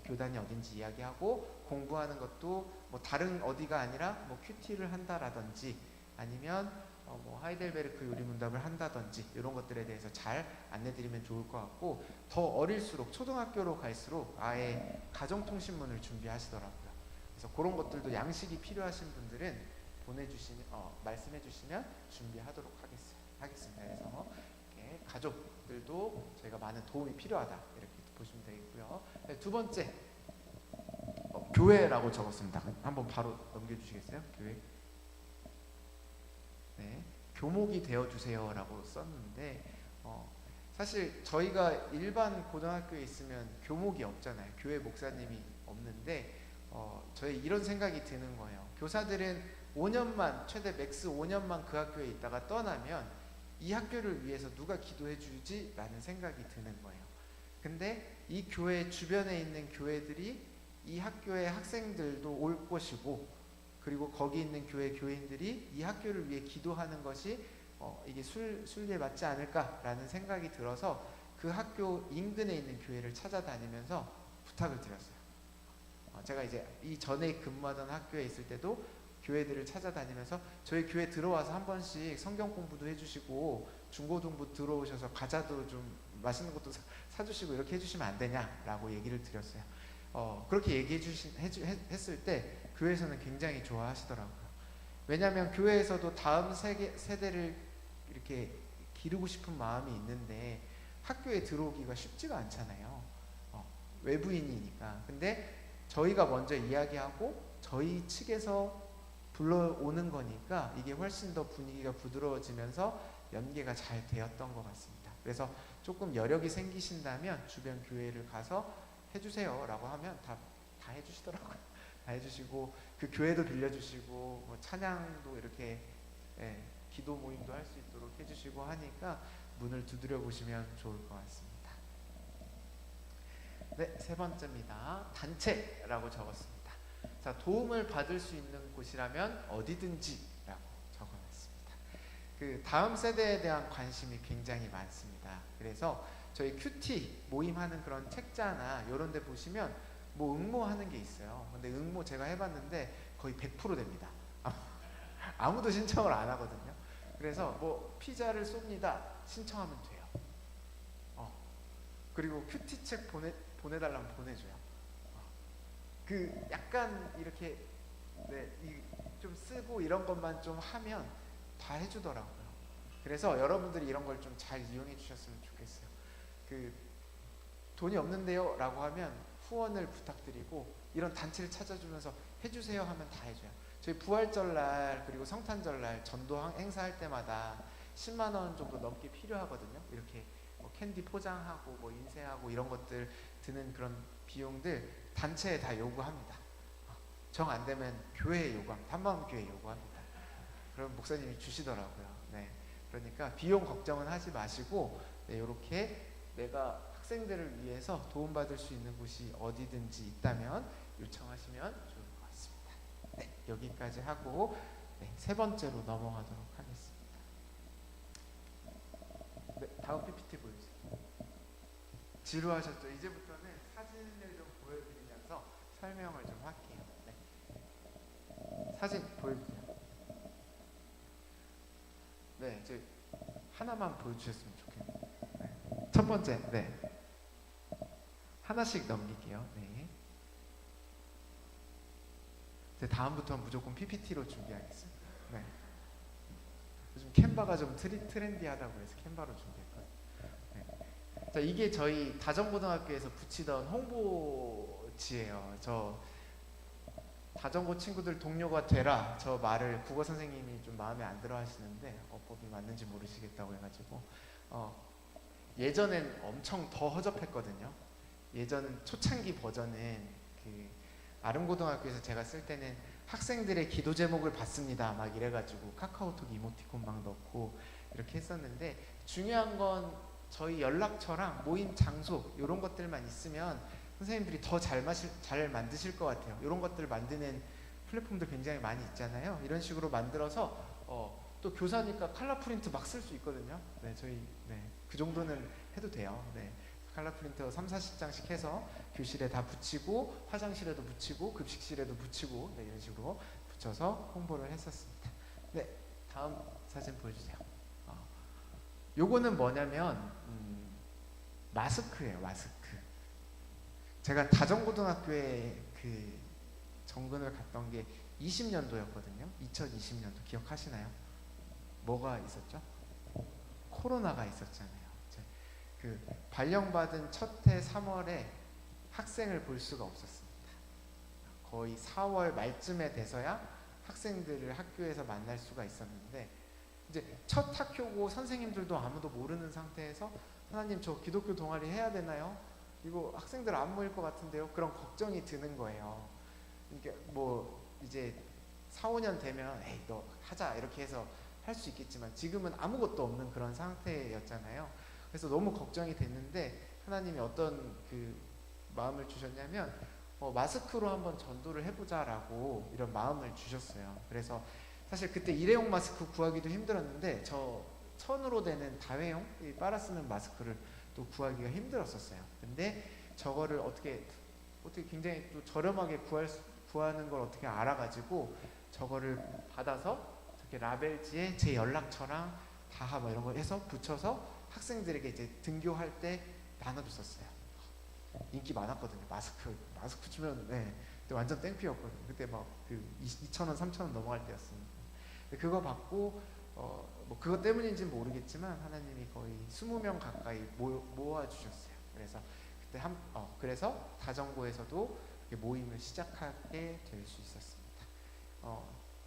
[SPEAKER 1] 교단이 어딘지 이야기하고, 공부하는 것도 뭐 다른 어디가 아니라 뭐 큐티를 한다라든지 아니면 뭐 하이델베르크 요리문답을 한다든지 이런 것들에 대해서 잘 안내드리면 좋을 것 같고, 더 어릴수록 초등학교로 갈수록 아예 가정통신문을 준비하시더라고요. 그래서 그런 것들도 양식이 필요하신 분들은 말씀해 주시면 준비하도록 하겠습니다. 그래서 이렇게 가족들도 저희가 많은 도움이 필요하다 이렇게 보시면 되겠고요. 네, 두 번째 교회라고 적었습니다. 한번 바로 넘겨주시겠어요? 교회. 네, 교목이 되어주세요 라고 썼는데, 사실 저희가 일반 고등학교에 있으면 교목이 없잖아요. 교회 목사님이 없는데, 저희 이런 생각이 드는 거예요. 교사들은 5년만, 최대 맥스 5년만 그 학교에 있다가 떠나면 이 학교를 위해서 누가 기도해 주지? 라는 생각이 드는 거예요. 근데 이 교회 주변에 있는 교회들이 이 학교의 학생들도 올 것이고, 그리고 거기 있는 교회 교인들이 이 학교를 위해 기도하는 것이 이게 순리에 맞지 않을까라는 생각이 들어서 그 학교 인근에 있는 교회를 찾아다니면서 부탁을 드렸어요. 제가 이제 이전에 근무하던 학교에 있을 때도 교회들을 찾아다니면서 저희 교회 들어와서 한 번씩 성경 공부도 해주시고, 중고등부 들어오셔서 과자도 좀 맛있는 것도 사주시고 이렇게 해주시면 안 되냐라고 얘기를 드렸어요. 그렇게 했을 때 교회에서는 굉장히 좋아하시더라고요. 왜냐하면 교회에서도 다음 세대를 이렇게 기르고 싶은 마음이 있는데 학교에 들어오기가 쉽지가 않잖아요. 외부인이니까. 근데 저희가 먼저 이야기하고 저희 측에서 불러오는 거니까 이게 훨씬 더 분위기가 부드러워지면서 연계가 잘 되었던 것 같습니다. 그래서 조금 여력이 생기신다면 주변 교회를 가서 해주세요 라고 하면 다 해주시더라고요. 다 해주시고, 그 교회도 빌려주시고, 뭐 찬양도 이렇게 기도 모임도 할 수 있도록 해주시고 하니까 문을 두드려 보시면 좋을 것 같습니다. 네, 세 번째입니다. 단체라고 적었습니다. 자, 도움을 받을 수 있는 곳이라면 어디든지라고 적어놨습니다. 그 다음 세대에 대한 관심이 굉장히 많습니다. 그래서 저희 큐티 모임하는 그런 책자나 이런 데 보시면 뭐 응모하는 게 있어요. 근데 응모 제가 해봤는데 거의 100% 됩니다. 아무도 신청을 안 하거든요. 그래서 뭐 피자를 쏩니다. 신청하면 돼요. 그리고 큐티책 보내달라면 보내줘요. 그 약간 이렇게 네, 좀 쓰고 이런 것만 좀 하면 다 해주더라고요. 그래서 여러분들이 이런 걸 좀 잘 이용해 주셨으면 좋겠어요. 그 돈이 없는데요 라고 하면 후원을 부탁드리고 이런 단체를 찾아주면서 해주세요 하면 다 해줘요. 저희 부활절날 그리고 성탄절날 전도 행사할 때마다 10만 원 정도 넘게 필요하거든요. 이렇게 뭐 캔디 포장하고 뭐 인쇄하고 이런 것들 드는 그런 비용들 단체에 다 요구합니다. 정 안 되면 교회에 요구합니다. 한마음교회에 요구합니다. 그럼 목사님이 주시더라고요. 네. 그러니까 비용 걱정은 하지 마시고 네, 이렇게 내가 학생들을 위해서 도움받을 수 있는 곳이 어디든지 있다면 요청하시면 좋을 것 같습니다. 네, 여기까지 하고 네, 세 번째로 넘어가도록 하겠습니다. 네, 다음 PPT 보여주세요. 지루하셨죠? 이제부터는 사진을 좀 보여드리면서 설명을 좀 할게요. 네. 사진 보여주세요. 네, 이제 하나만 보여주셨으면 좋겠네요. 네. 첫 번째, 네. 하나씩 넘길게요. 네. 이제 다음부터는 무조건 PPT로 준비하겠습니다. 네. 요즘 캔바가 좀 트렌디하다고 해서 캔바로 준비했거든요. 네. 자, 이게 저희 다정고등학교에서 붙이던 홍보지예요. 저 다정고 친구들 동료가 되라 저 말을 국어 선생님이 좀 마음에 안 들어 하시는데 어법이 맞는지 모르시겠다고 해가지고 예전엔 엄청 더 허접했거든요. 예전 초창기 버전은 그 아름고등학교에서 제가 쓸 때는 학생들의 기도 제목을 받습니다 막 이래가지고 카카오톡 이모티콘 막 넣고 이렇게 했었는데 중요한 건 저희 연락처랑 모임 장소 이런 것들만 있으면 선생님들이 더 잘 만드실 것 같아요. 이런 것들을 만드는 플랫폼들 굉장히 많이 있잖아요. 이런 식으로 만들어서 또 교사니까 칼라 프린트 막 쓸 수 있거든요. 네, 저희 그 정도는 해도 돼요. 네, 칼라 프린트 3, 40장씩 해서 교실에 다 붙이고 화장실에도 붙이고 급식실에도 붙이고 네, 이런 식으로 붙여서 홍보를 했었습니다. 네, 다음 사진 보여주세요. 요거는 뭐냐면 마스크예요. 마스크. 제가 다정고등학교에 그 정근을 갔던 게 20년도였거든요. 2020년도 기억하시나요? 뭐가 있었죠? 코로나가 있었잖아요. 그 발령받은 첫 해 3월에 학생을 볼 수가 없었습니다. 거의 4월 말쯤에 돼서야 학생들을 학교에서 만날 수가 있었는데 이제 첫 학교고 선생님들도 아무도 모르는 상태에서 하나님 저 기독교 동아리 해야 되나요? 이거 학생들 안 모일 것 같은데요? 그런 걱정이 드는 거예요. 그러니까 뭐 이제 4, 5년 되면 에이 너 하자 이렇게 해서 할 수 있겠지만 지금은 아무것도 없는 그런 상태였잖아요. 그래서 너무 걱정이 됐는데 하나님이 어떤 그 마음을 주셨냐면 마스크로 한번 전도를 해보자라고 이런 마음을 주셨어요. 그래서 사실 그때 일회용 마스크 구하기도 힘들었는데 저 천으로 되는 다회용 빨아 쓰는 마스크를 또 구하기가 힘들었었어요. 근데 저거를 어떻게 굉장히 또 저렴하게 구하는 걸 어떻게 알아가지고 저거를 받아서 이렇게 라벨지에 제 연락처랑 다 뭐 이런 거 해서 붙여서 학생들에게 이제 등교할 때 나눠줬었어요. 인기 많았거든요. 마스크 주면 네, 그때 완전 땡피였거든요. 그때 막 그 2,000원, 3,000원 넘어갈 때였습니다. 그거 받고 뭐 그것 때문인지는 모르겠지만 하나님이 거의 20명 가까이 모아주셨어요. 그래서 그때 그래서 다정고에서도 모임을 시작하게 될 수 있었습니다.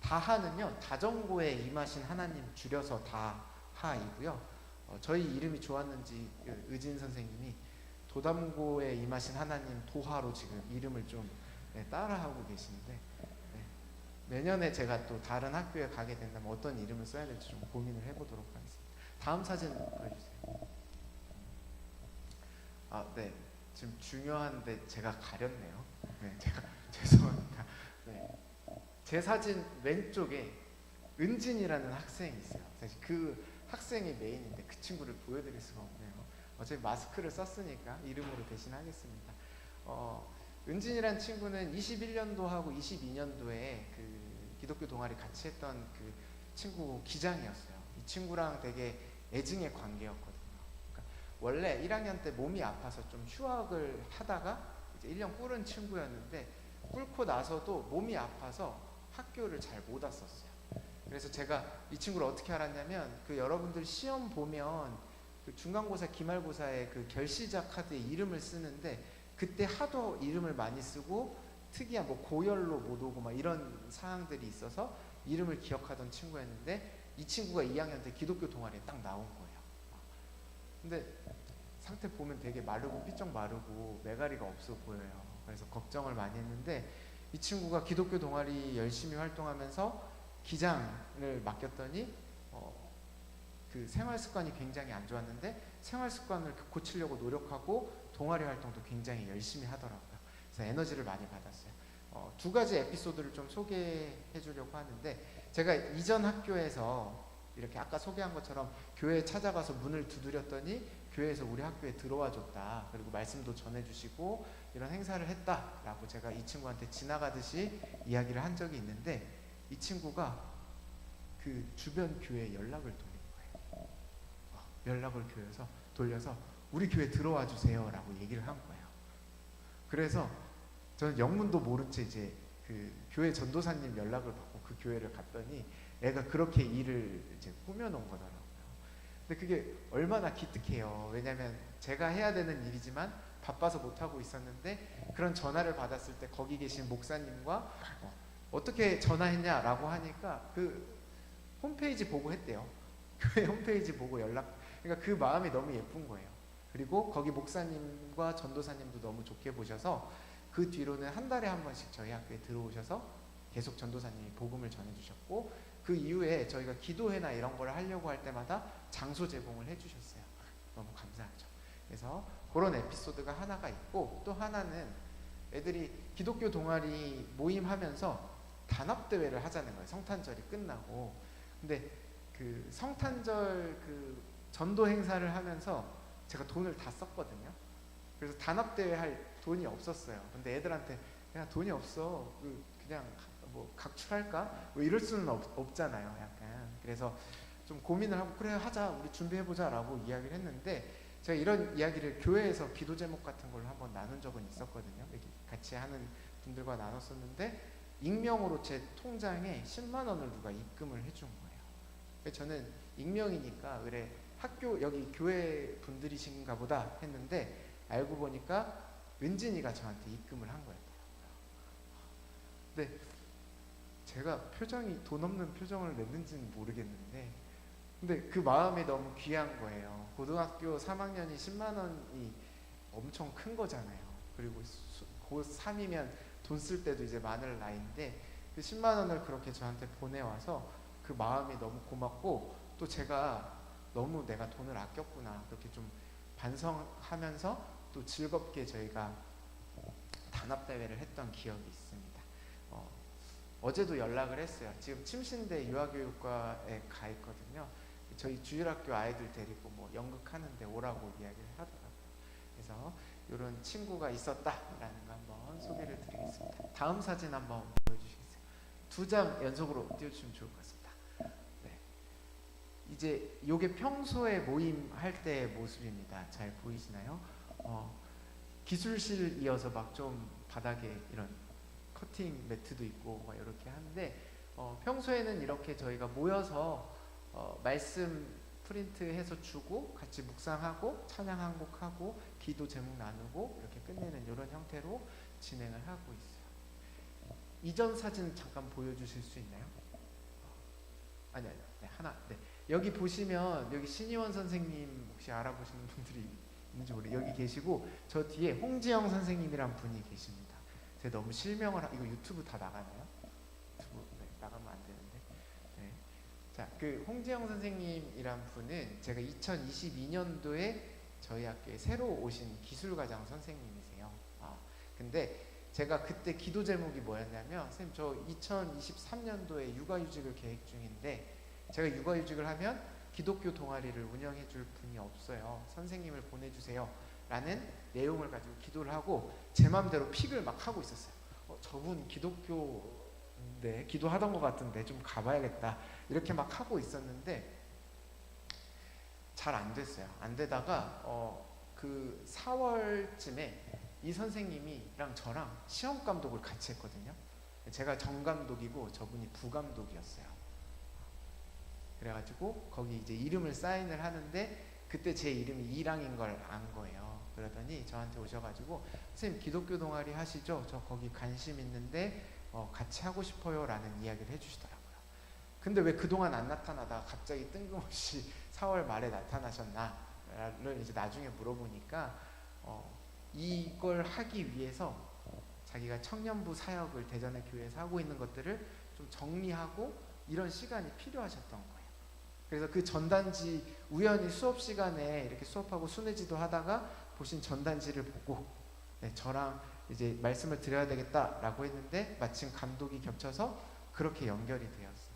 [SPEAKER 1] 다하는요 다정고에 임하신 하나님 줄여서 다하이고요. 저희 이름이 좋았는지 의진 선생님이 도담고에 임하신 하나님 도하로 지금 이름을 좀 따라하고 계신데 내년에 제가 또 다른 학교에 가게 된다면 어떤 이름을 써야 될지 좀 고민을 해보도록 하겠습니다. 다음 사진 보여주세요. 네, 지금 중요한데 제가 가렸네요. 네, 제가 죄송합니다. 네, 제 사진 왼쪽에 은진이라는 학생이 있어요. 사실 그 학생이 메인인데 그 친구를 보여드릴 수가 없네요. 어차피 마스크를 썼으니까 이름으로 대신하겠습니다. 은진이라는 친구는 21년도하고 22년도에 그 기독교 동아리 같이 했던 그 친구 기장이었어요. 이 친구랑 되게 애증의 관계였거든요. 그러니까 원래 1학년 때 몸이 아파서 좀 휴학을 하다가 이제 1년 꿇은 친구였는데 꿇고 나서도 몸이 아파서 학교를 잘 못 왔었어요. 그래서 제가 이 친구를 어떻게 알았냐면 그 여러분들 시험 보면 그 중간고사 기말고사에 그 결시자 카드에 이름을 쓰는데 그때 하도 이름을 많이 쓰고 특이한 뭐 고열로 못 오고 막 이런 사항들이 있어서 이름을 기억하던 친구였는데 이 친구가 2학년 때 기독교 동아리에 딱 나온 거예요. 근데 상태 보면 되게 마르고 삐쩍 마르고 메가리가 없어 보여요. 그래서 걱정을 많이 했는데 이 친구가 기독교 동아리 열심히 활동하면서 기장을 맡겼더니 그 생활 습관이 굉장히 안 좋았는데 생활 습관을 고치려고 노력하고 동아리 활동도 굉장히 열심히 하더라고요. 그래서 에너지를 많이 받았어요. 두 가지 에피소드를 좀 소개해 주려고 하는데 제가 이전 학교에서 이렇게 아까 소개한 것처럼 교회에 찾아가서 문을 두드렸더니 교회에서 우리 학교에 들어와 줬다. 그리고 말씀도 전해주시고 이런 행사를 했다라고 제가 이 친구한테 지나가듯이 이야기를 한 적이 있는데 이 친구가 그 주변 교회에 연락을 돌린 거예요. 연락을 교회에서 돌려서 우리 교회 들어와 주세요라고 얘기를 한 거예요. 그래서 저는 영문도 모른 채 이제 그 교회 전도사님 연락을 받고 그 교회를 갔더니 애가 그렇게 일을 이제 꾸며놓은 거더라고요. 근데 그게 얼마나 기특해요. 왜냐하면 제가 해야 되는 일이지만 바빠서 못하고 있었는데 그런 전화를 받았을 때 거기 계신 목사님과 어떻게 전화했냐라고 하니까 그 홈페이지 보고 했대요. 교회 홈페이지 보고 연락. 그러니까 그 마음이 너무 예쁜 거예요. 그리고 거기 목사님과 전도사님도 너무 좋게 보셔서 그 뒤로는 한 달에 한 번씩 저희 학교에 들어오셔서 계속 전도사님이 복음을 전해주셨고 그 이후에 저희가 기도회나 이런 걸 하려고 할 때마다 장소 제공을 해주셨어요. 너무 감사하죠. 그래서 그런 에피소드가 하나가 있고 또 하나는 애들이 기독교 동아리 모임하면서 단합대회를 하자는 거예요. 성탄절이 끝나고. 근데 그 성탄절 그 전도 행사를 하면서 제가 돈을 다 썼거든요. 그래서 단합대회 할 돈이 없었어요. 근데 애들한테 야 돈이 없어. 그냥 뭐 각출할까? 뭐 이럴 수는 없잖아요. 약간. 그래서 좀 고민을 하고 그래 하자. 우리 준비해보자 라고 이야기를 했는데 제가 이런 이야기를 교회에서 기도 제목 같은 걸로 한번 나눈 적은 있었거든요. 이렇게 같이 하는 분들과 나눴었는데 익명으로 제 통장에 10만 원을 누가 입금을 해준 거예요. 그래서 저는 익명이니까 그래 학교 여기 교회 분들이신가 보다 했는데 알고 보니까 은진이가 저한테 입금을 한 거였더라고요. 근데 제가 표정이 돈 없는 표정을 냈는지는 모르겠는데 근데 그 마음이 너무 귀한 거예요. 고등학교 3학년이 10만 원이 엄청 큰 거잖아요. 그리고 고3이면 돈 쓸 때도 이제 많을 나이인데 그 10만 원을 그렇게 저한테 보내와서 그 마음이 너무 고맙고 또 제가 너무 내가 돈을 아꼈구나 그렇게 좀 반성하면서 또 즐겁게 저희가 단합대회를 했던 기억이 있습니다. 어제도 연락을 했어요. 지금 침신대 유아교육과에 가 있거든요. 저희 주일학교 아이들 데리고 뭐 연극하는데 오라고 이야기를 하더라고요. 그래서 이런 친구가 있었다라는 거 한번 소개를 드리겠습니다. 다음 사진 한번 보여주시겠어요? 2장 연속으로 띄워주시면 좋을 것 같습니다. 네. 이제 이게 평소에 모임할 때의 모습입니다. 잘 보이시나요? 기술실 이어서 막 좀 바닥에 이런 커팅 매트도 있고 막 이렇게 하는데 평소에는 이렇게 저희가 모여서 말씀 프린트해서 주고 같이 묵상하고 찬양 한 곡하고 기도 제목 나누고 이렇게 끝내는 이런 형태로 진행을 하고 있어요. 이전 사진 잠깐 보여주실 수 있나요? 아니 네, 하나. 네. 여기 보시면 여기 신희원 선생님 혹시 알아보시는 분들이 있는지 모르겠어요. 여기 계시고 저 뒤에 홍지영 선생님이란 분이 계십니다. 제가 너무 실명을 이거 유튜브 다 나가나요? 유튜브 네, 나가면 안 되는데. 네. 자, 그 홍지영 선생님이란 분은 제가 2022년도에 저희 학교에 새로 오신 기술과장 선생님이세요. 근데 제가 그때 기도 제목이 뭐였냐면 선생님 저 2023년도에 육아휴직을 계획 중인데 제가 육아휴직을 하면 기독교 동아리를 운영해 줄 분이 없어요. 선생님을 보내주세요. 라는 내용을 가지고 기도를 하고 제 마음대로 픽을 막 하고 있었어요. 저분 기독교인데 기도하던 것 같은데 좀 가봐야겠다. 이렇게 막 하고 있었는데 잘 안 됐어요. 안 되다가 그 4월쯤에 이 선생님이랑 저랑 시험 감독을 같이 했거든요. 제가 정 감독이고 저분이 부 감독이었어요. 그래가지고 거기 이제 이름을 사인을 하는데 그때 제 이름이 이랑인 걸 안 거예요. 그러더니 저한테 오셔가지고 선생님 기독교 동아리 하시죠? 저 거기 관심 있는데 같이 하고 싶어요 라는 이야기를 해주시더라고요. 근데 왜 그동안 안 나타나다가 갑자기 뜬금없이 4월 말에 나타나셨나를 이제 나중에 물어보니까 이걸 하기 위해서 자기가 청년부 사역을 대전의 교회에서 하고 있는 것들을 좀 정리하고 이런 시간이 필요하셨던 거예요. 그래서 그 전단지 우연히 수업 시간에 이렇게 수업하고 순회지도 하다가 보신 전단지를 보고 저랑 이제 말씀을 드려야 되겠다라고 했는데 마침 감독이 겹쳐서 그렇게 연결이 되었습니다.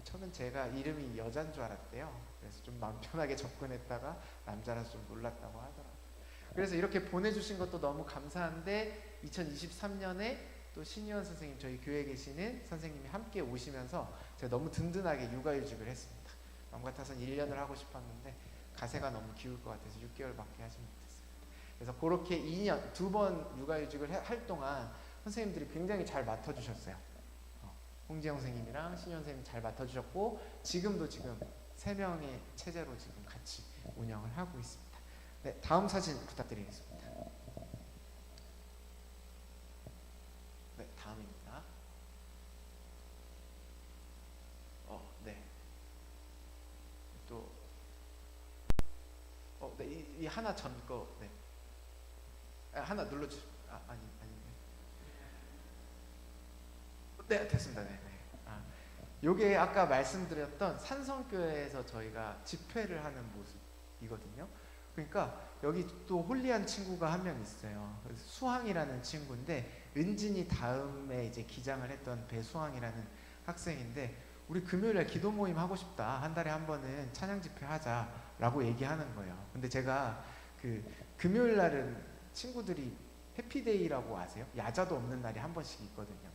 [SPEAKER 1] 처음엔 제가 이름이 여잔 줄 알았대요. 그래서 좀 마음 편하게 접근했다가 남자라서 좀 놀랐다고 하더라고요. 그래서 이렇게 보내주신 것도 너무 감사한데 2023년에 또 신유원 선생님 저희 교회에 계시는 선생님이 함께 오시면서 제가 너무 든든하게 육아휴직을 했습니다. 마음 같아서는 1년을 하고 싶었는데 가세가 너무 기울 것 같아서 6개월밖에 하지 못했습니다. 그래서 그렇게 2년 2번 육아휴직을 할 동안 선생님들이 굉장히 잘 맡아주셨어요. 홍지영 선생님이랑 신유원 선생님 잘 맡아주셨고 지금도 지금 3명의 체제로 지금 같이 운영을 하고 있습니다. 네, 다음 사진 부탁드리겠습니다. 네, 다음입니다. 네. 또, 네, 이 하나 전 거, 네. 하나 눌러주. 아니. 네, 됐습니다. 네. 요게 아까 말씀드렸던 산성교회에서 저희가 집회를 하는 모습이거든요. 그러니까 여기 또 홀리한 친구가 한 명 있어요. 수항이라는 친구인데 은진이 다음에 이제 기장을 했던 배수항이라는 학생인데 우리 금요일에 기도 모임 하고 싶다. 한 달에 한 번은 찬양 집회 하자라고 얘기하는 거예요. 근데 제가 그 금요일 날은 친구들이 해피데이라고 아세요? 야자도 없는 날이 한 번씩 있거든요.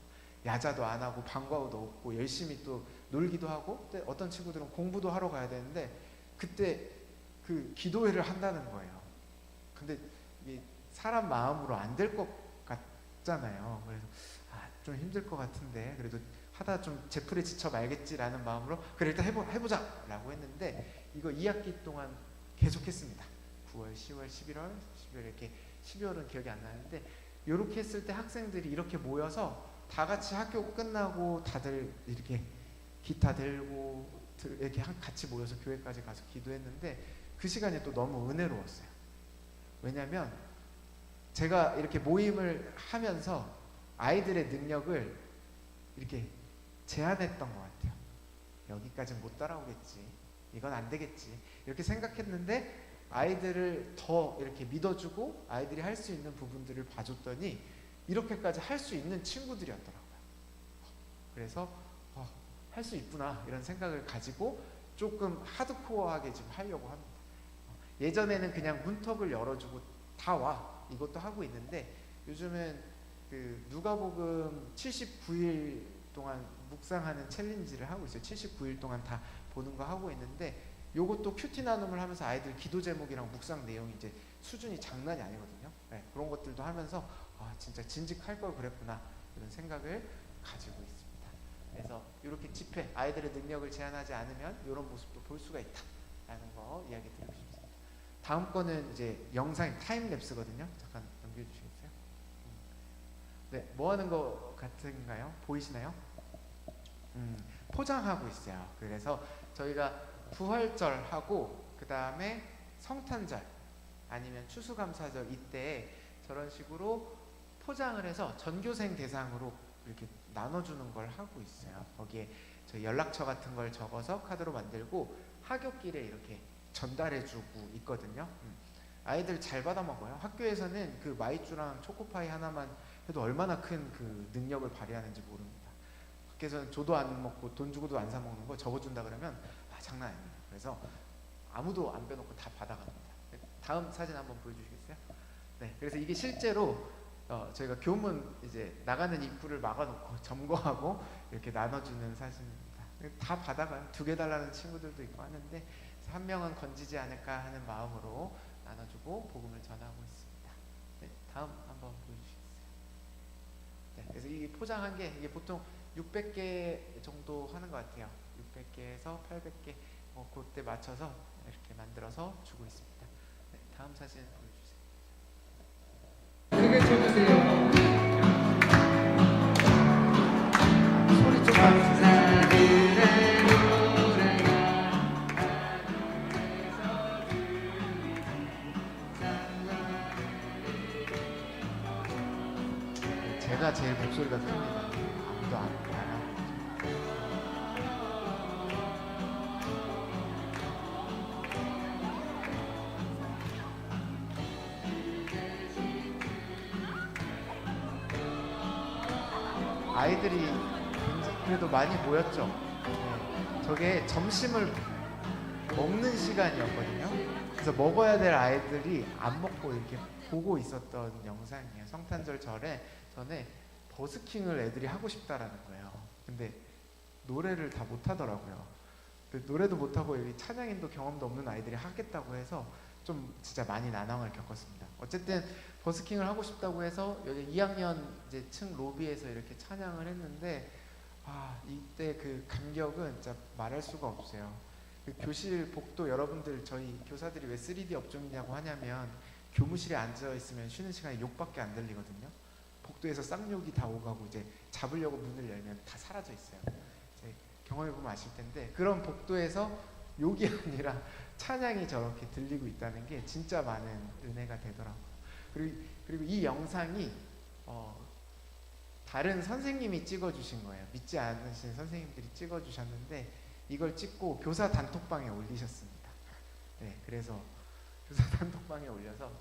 [SPEAKER 1] 야자도 안 하고 방과후도 없고 열심히 또 놀기도 하고 어떤 친구들은 공부도 하러 가야 되는데 그때 그 기도회를 한다는 거예요. 근데 이게 사람 마음으로 안 될 것 같잖아요. 그래서 좀 힘들 것 같은데 그래도 하다 좀 제풀에 지쳐 말겠지라는 마음으로 그래 일단 해보자 라고 했는데 이거 2학기 동안 계속 했습니다. 9월, 10월, 11월, 12월 이렇게 12월은 기억이 안 나는데 이렇게 했을 때 학생들이 이렇게 모여서 다 같이 학교 끝나고 다들 이렇게 기타 들고 이렇게 같이 모여서 교회까지 가서 기도했는데 그 시간이 또 너무 은혜로웠어요. 왜냐하면 제가 이렇게 모임을 하면서 아이들의 능력을 이렇게 제한했던 것 같아요. 여기까지는 못 따라오겠지. 이건 안 되겠지. 이렇게 생각했는데 아이들을 더 이렇게 믿어주고 아이들이 할 수 있는 부분들을 봐줬더니 이렇게까지 할 수 있는 친구들이었더라고요. 그래서 할 수 있구나 이런 생각을 가지고 조금 하드코어하게 지금 하려고 합니다. 예전에는 그냥 문턱을 열어주고 다 와 이것도 하고 있는데 요즘은 그 누가복음 79일 동안 묵상하는 챌린지를 하고 있어요. 79일 동안 다 보는 거 하고 있는데 요것도 큐티 나눔을 하면서 아이들 기도 제목이랑 묵상 내용이 이제 수준이 장난이 아니거든요. 네, 그런 것들도 하면서 진짜 진직할 걸 그랬구나 이런 생각을 가지고 있습니다. 그래서 이렇게 집회 아이들의 능력을 제한하지 않으면 이런 모습도 볼 수가 있다라는 거 이야기 드리고 싶습니다. 다음 거는 이제 영상 타임랩스거든요. 잠깐 넘겨주시겠어요? 네, 뭐 하는 거 같은가요? 보이시나요? 포장하고 있어요. 그래서 저희가 부활절하고 그 다음에 성탄절 아니면 추수감사절 이때 저런 식으로 포장을 해서 전교생 대상으로 이렇게 나눠주는 걸 하고 있어요. 거기에 저희 연락처 같은 걸 적어서 카드로 만들고 하굣길에 이렇게 전달해주고 있거든요. 아이들 잘 받아 먹어요. 학교에서는 그 마이쮸랑 초코파이 하나만 해도 얼마나 큰 그 능력을 발휘하는지 모릅니다. 밖에서는 줘도 안 먹고 돈 주고도 안 사 먹는 거 적어준다 그러면 장난 아닙니다. 그래서 아무도 안 빼놓고 다 받아갑니다. 다음 사진 한번 보여주시겠어요? 네, 그래서 이게 실제로 저희가 교문 이제 나가는 입구를 막아놓고 점거하고 이렇게 나눠주는 사진입니다. 다 받아가요. 2개 달라는 친구들도 있고 하는데 한 명은 건지지 않을까 하는 마음으로 나눠주고 복음을 전하고 있습니다. 네, 다음 한번 보여주시겠어요? 네, 그래서 이 포장한 게 이게 보통 600개 정도 하는 것 같아요. 600개에서 800개 그때 맞춰서 이렇게 만들어서 주고 있습니다. 네, 다음 사진 보여주세요.
[SPEAKER 2] 크게 쳐주세요.
[SPEAKER 1] 소리 좀 제가 제일 목소리가 큽니다. 아무도 안 하고. 아이들이 그래도 많이 모였죠. 네, 저게 점심을 먹는 시간이었거든요. 그래서 먹어야 될 아이들이 안 먹고 이렇게 보고 있었던 영상이에요. 성탄절 전에 버스킹을 애들이 하고 싶다라는 거예요. 근데 노래를 다 못하더라고요. 노래도 못하고 여기 찬양인도 경험도 없는 아이들이 하겠다고 해서 좀 진짜 많이 난항을 겪었습니다. 어쨌든 버스킹을 하고 싶다고 해서 여기 2학년 이제 층 로비에서 이렇게 찬양을 했는데 이때 그 감격은 진짜 말할 수가 없어요. 그 교실 복도 여러분들 저희 교사들이 왜 3D 업종이냐고 하냐면 교무실에 앉아 있으면 쉬는 시간에 욕밖에 안 들리거든요. 복도에서 쌍욕이 다 오가고 이제 잡으려고 문을 열면 다 사라져 있어요. 경험해 보면 아실 텐데 그런 복도에서 욕이 아니라 찬양이 저렇게 들리고 있다는 게 진짜 많은 은혜가 되더라고요. 그리고 이 영상이 다른 선생님이 찍어주신 거예요. 믿지 않으신 선생님들이 찍어주셨는데 이걸 찍고 교사 단톡방에 올리셨습니다. 네, 그래서 교사 단톡방에 올려서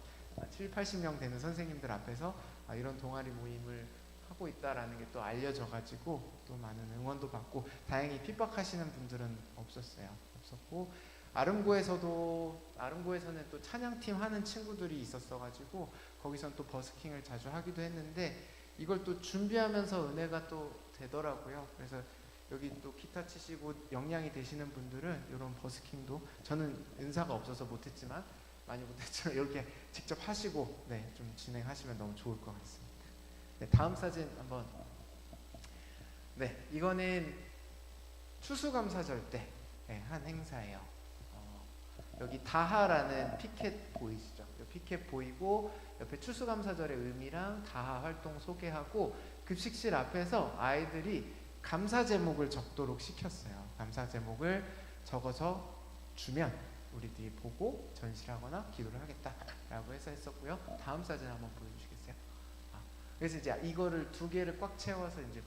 [SPEAKER 1] 7, 80명 되는 선생님들 앞에서 이런 동아리 모임을 하고 있다라는 게 또 알려져가지고 또 많은 응원도 받고 다행히 핍박하시는 분들은 없었고 아름고에서는 또 찬양팀 하는 친구들이 있었어가지고 거기선 또 버스킹을 자주 하기도 했는데 이걸 또 준비하면서 은혜가 또 되더라고요. 그래서 여기 또 기타 치시고 역량이 되시는 분들은 이런 버스킹도 저는 은사가 없어서 못했지만 이렇게 직접 하시고 좀 진행하시면 너무 좋을 것 같습니다. 네, 다음 사진 한번. 네, 이거는 추수감사절 때 한 행사예요. 여기 다하라는 피켓 보이시죠? 피켓 보이고 옆에 추수감사절의 의미랑 다하 활동 소개하고 급식실 앞에서 아이들이 감사 제목을 적도록 시켰어요. 감사 제목을 적어서 주면 우리들이 보고 전시하거나 기도를 하겠다라고 해서 했었고요. 다음 사진 한번 보여주시겠어요? 그래서 이제 이거를 2개를 꽉 채워서 이제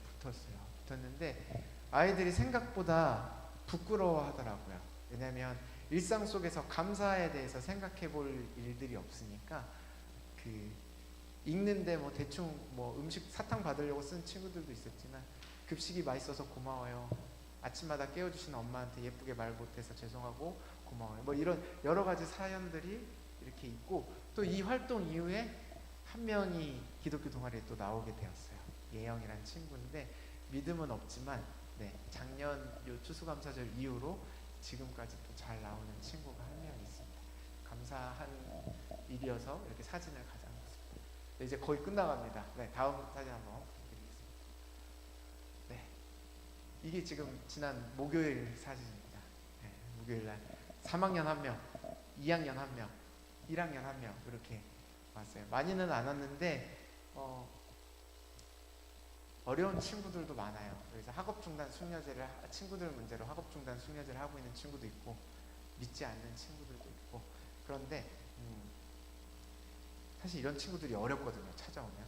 [SPEAKER 1] 붙었는데 아이들이 생각보다 부끄러워하더라고요. 왜냐하면 일상 속에서 감사에 대해서 생각해 볼 일들이 없으니까 읽는데 대충 음식 사탕 받으려고 쓴 친구들도 있었지만 급식이 맛있어서 고마워요. 아침마다 깨워주시는 엄마한테 예쁘게 말 못해서 죄송하고 고마워요. 이런 여러 가지 사연들이 이렇게 있고 또 이 활동 이후에 한 명이 기독교 동아리에 또 나오게 되었어요. 예영이라는 친구인데 믿음은 없지만 작년 요 추수감사절 이후로 지금까지 또 잘 나오는 친구가 한 명 있습니다. 감사한 일이어서 이렇게 사진을 가져왔습니다. 이제 거의 끝나갑니다. 다음 사진 한번 드리겠습니다. 이게 지금 지난 목요일 사진입니다. 목요일날 3학년 1명, 2학년 1명, 1학년 1명 이렇게 왔어요. 많이는 안 왔는데 어려운 친구들도 많아요. 그래서 학업 중단 숙려제를 친구들 문제로 학업 중단 숙려제를 하고 있는 친구도 있고 믿지 않는 친구들도 있고 그런데 사실 이런 친구들이 어렵거든요. 찾아오면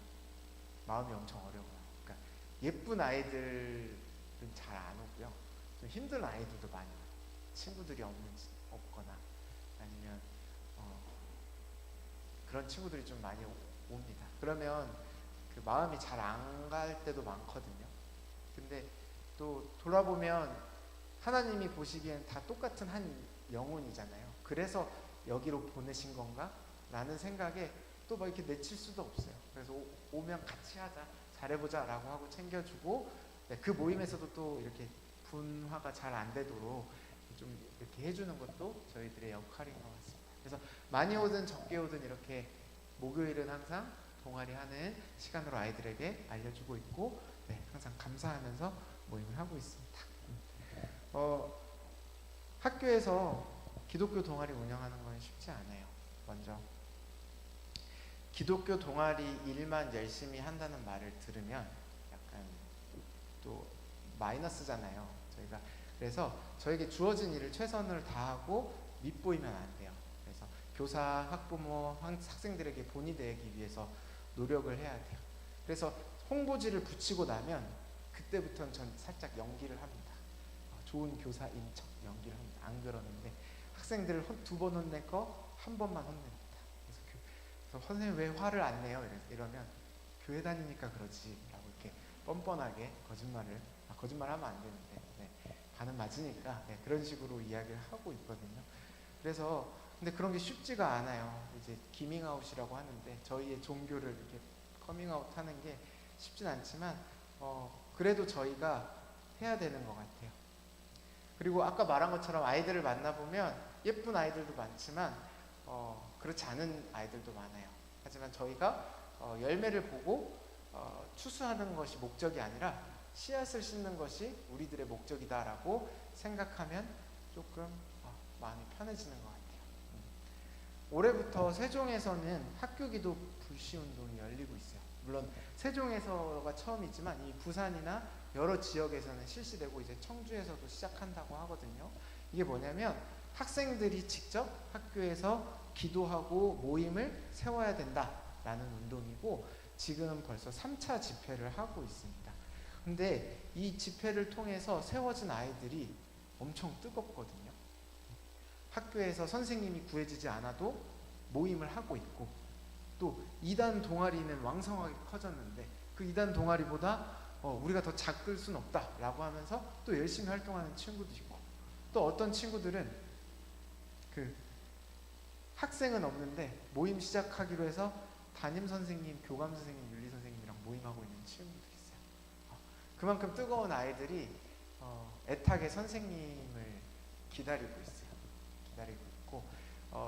[SPEAKER 1] 마음이 엄청 어려워요. 그러니까 예쁜 아이들은 잘 안 오고요. 좀 힘든 아이들도 많이 와요. 친구들이 없거나 아니면 그런 친구들이 좀 많이 옵니다. 그러면 그 마음이 잘 안 갈 때도 많거든요. 근데 또 돌아보면 하나님이 보시기엔 다 똑같은 한 영혼이잖아요. 그래서 여기로 보내신 건가? 라는 생각에 또 이렇게 내칠 수도 없어요. 그래서 오면 같이 하자, 잘해보자 라고 하고 챙겨주고 그 모임에서도 또 이렇게 분화가 잘 안 되도록 좀 이렇게 해주는 것도 저희들의 역할인 것 같습니다. 그래서 많이 오든 적게 오든 이렇게 목요일은 항상 동아리 하는 시간으로 아이들에게 알려주고 있고, 네, 항상 감사하면서 모임을 하고 있습니다. 학교에서 기독교 동아리 운영하는 건 쉽지 않아요. 먼저 기독교 동아리 일만 열심히 한다는 말을 들으면 약간 또 마이너스잖아요. 저희가 그래서 저에게 주어진 일을 최선을 다하고 밉보이면 안 돼요. 그래서 교사, 학부모, 학생들에게 본이 되기 위해서 노력을 해야 돼요. 그래서 홍보지를 붙이고 나면 그때부터는 전 살짝 연기를 합니다. 좋은 교사인 척 연기를 합니다. 안 그러는데 학생들을 2번 혼낼 거 1번만 혼냅니다. 그래서 선생님 왜 화를 안 내요? 이러면 교회 다니니까 그러지 라고 이렇게 뻔뻔하게 거짓말하면 안 되는데, 네, 반은 맞으니까, 네, 그런 식으로 이야기를 하고 있거든요. 그래서 근데 그런 게 쉽지가 않아요. 이제 기밍아웃이라고 하는데 저희의 종교를 이렇게 커밍아웃 하는 게 쉽진 않지만 그래도 저희가 해야 되는 것 같아요. 그리고 아까 말한 것처럼 아이들을 만나보면 예쁜 아이들도 많지만 그렇지 않은 아이들도 많아요. 하지만 저희가 열매를 보고 추수하는 것이 목적이 아니라 씨앗을 심는 것이 우리들의 목적이다라고 생각하면 조금 마음이 편해지는 것 같아요. 올해부터 세종에서는 학교기도 불시운동이 열리고 있어요. 물론 세종에서가 처음이지만 이 부산이나 여러 지역에서는 실시되고 이제 청주에서도 시작한다고 하거든요. 이게 뭐냐면 학생들이 직접 학교에서 기도하고 모임을 세워야 된다라는 운동이고, 지금 벌써 3차 집회를 하고 있습니다. 근데 이 집회를 통해서 세워진 아이들이 엄청 뜨겁거든요. 학교에서 선생님이 구해지지 않아도 모임을 하고 있고, 또 2단 동아리는 왕성하게 커졌는데 그 2단 동아리보다 우리가 더 작을 순 없다라고 하면서 또 열심히 활동하는 친구도 있고, 또 어떤 친구들은 그 학생은 없는데 모임 시작하기로 해서 담임 선생님, 교감 선생님, 윤리 선생님이랑 모임하고 있는 친구들이 있어요. 그만큼 뜨거운 아이들이 애타게 선생님을 기다리고 있어요. 기다리고 있고,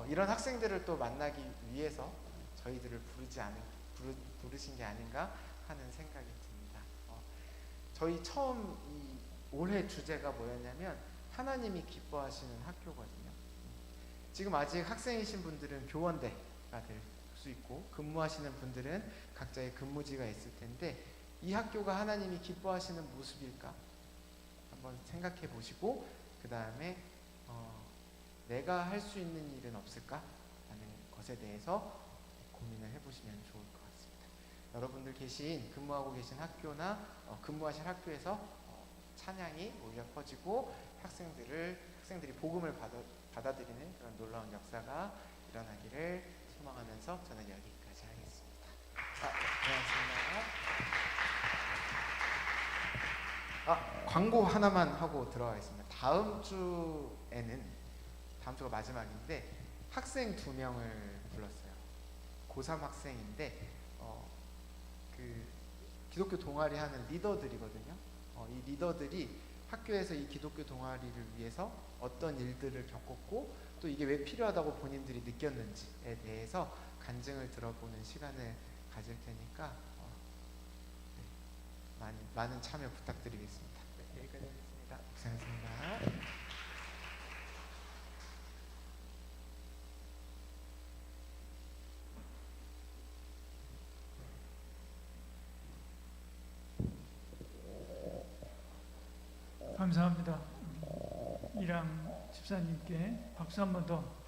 [SPEAKER 1] 이런 학생들을 또 만나기 위해서 저희들을 부르신 게 아닌가 하는 생각이 듭니다. 저희 처음 올해 주제가 뭐였냐면 하나님이 기뻐하시는 학교거든요. 지금 아직 학생이신 분들은 교원대가 될 수 있고 근무하시는 분들은 각자의 근무지가 있을 텐데, 이 학교가 하나님이 기뻐하시는 모습일까 한번 생각해 보시고, 그 다음에 내가 할 수 있는 일은 없을까 라는 것에 대해서 고민을 해보시면 좋을 것 같습니다. 여러분들 근무하고 계신 학교나 근무하신 학교에서 찬양이 울려 퍼지고 학생들이 복음을 받아들이는 그런 놀라운 역사가 일어나기를 소망하면서 저는 여기까지 하겠습니다. 고맙습니다. 광고 하나만 하고 들어가겠습니다. 다음 주가 마지막인데 학생 2명을 불렀어요. 고3 학생인데 그 기독교 동아리 하는 리더들이거든요. 이 리더들이 학교에서 이 기독교 동아리를 위해서 어떤 일들을 겪었고 또 이게 왜 필요하다고 본인들이 느꼈는지에 대해서 간증을 들어보는 시간을 가질 테니까 많은 참여 부탁드리겠습니다. 네, 여기까지 하겠습니다. 고생하셨습니다.
[SPEAKER 2] 감사합니다. 이랑 집사님께 박수 한 번 더.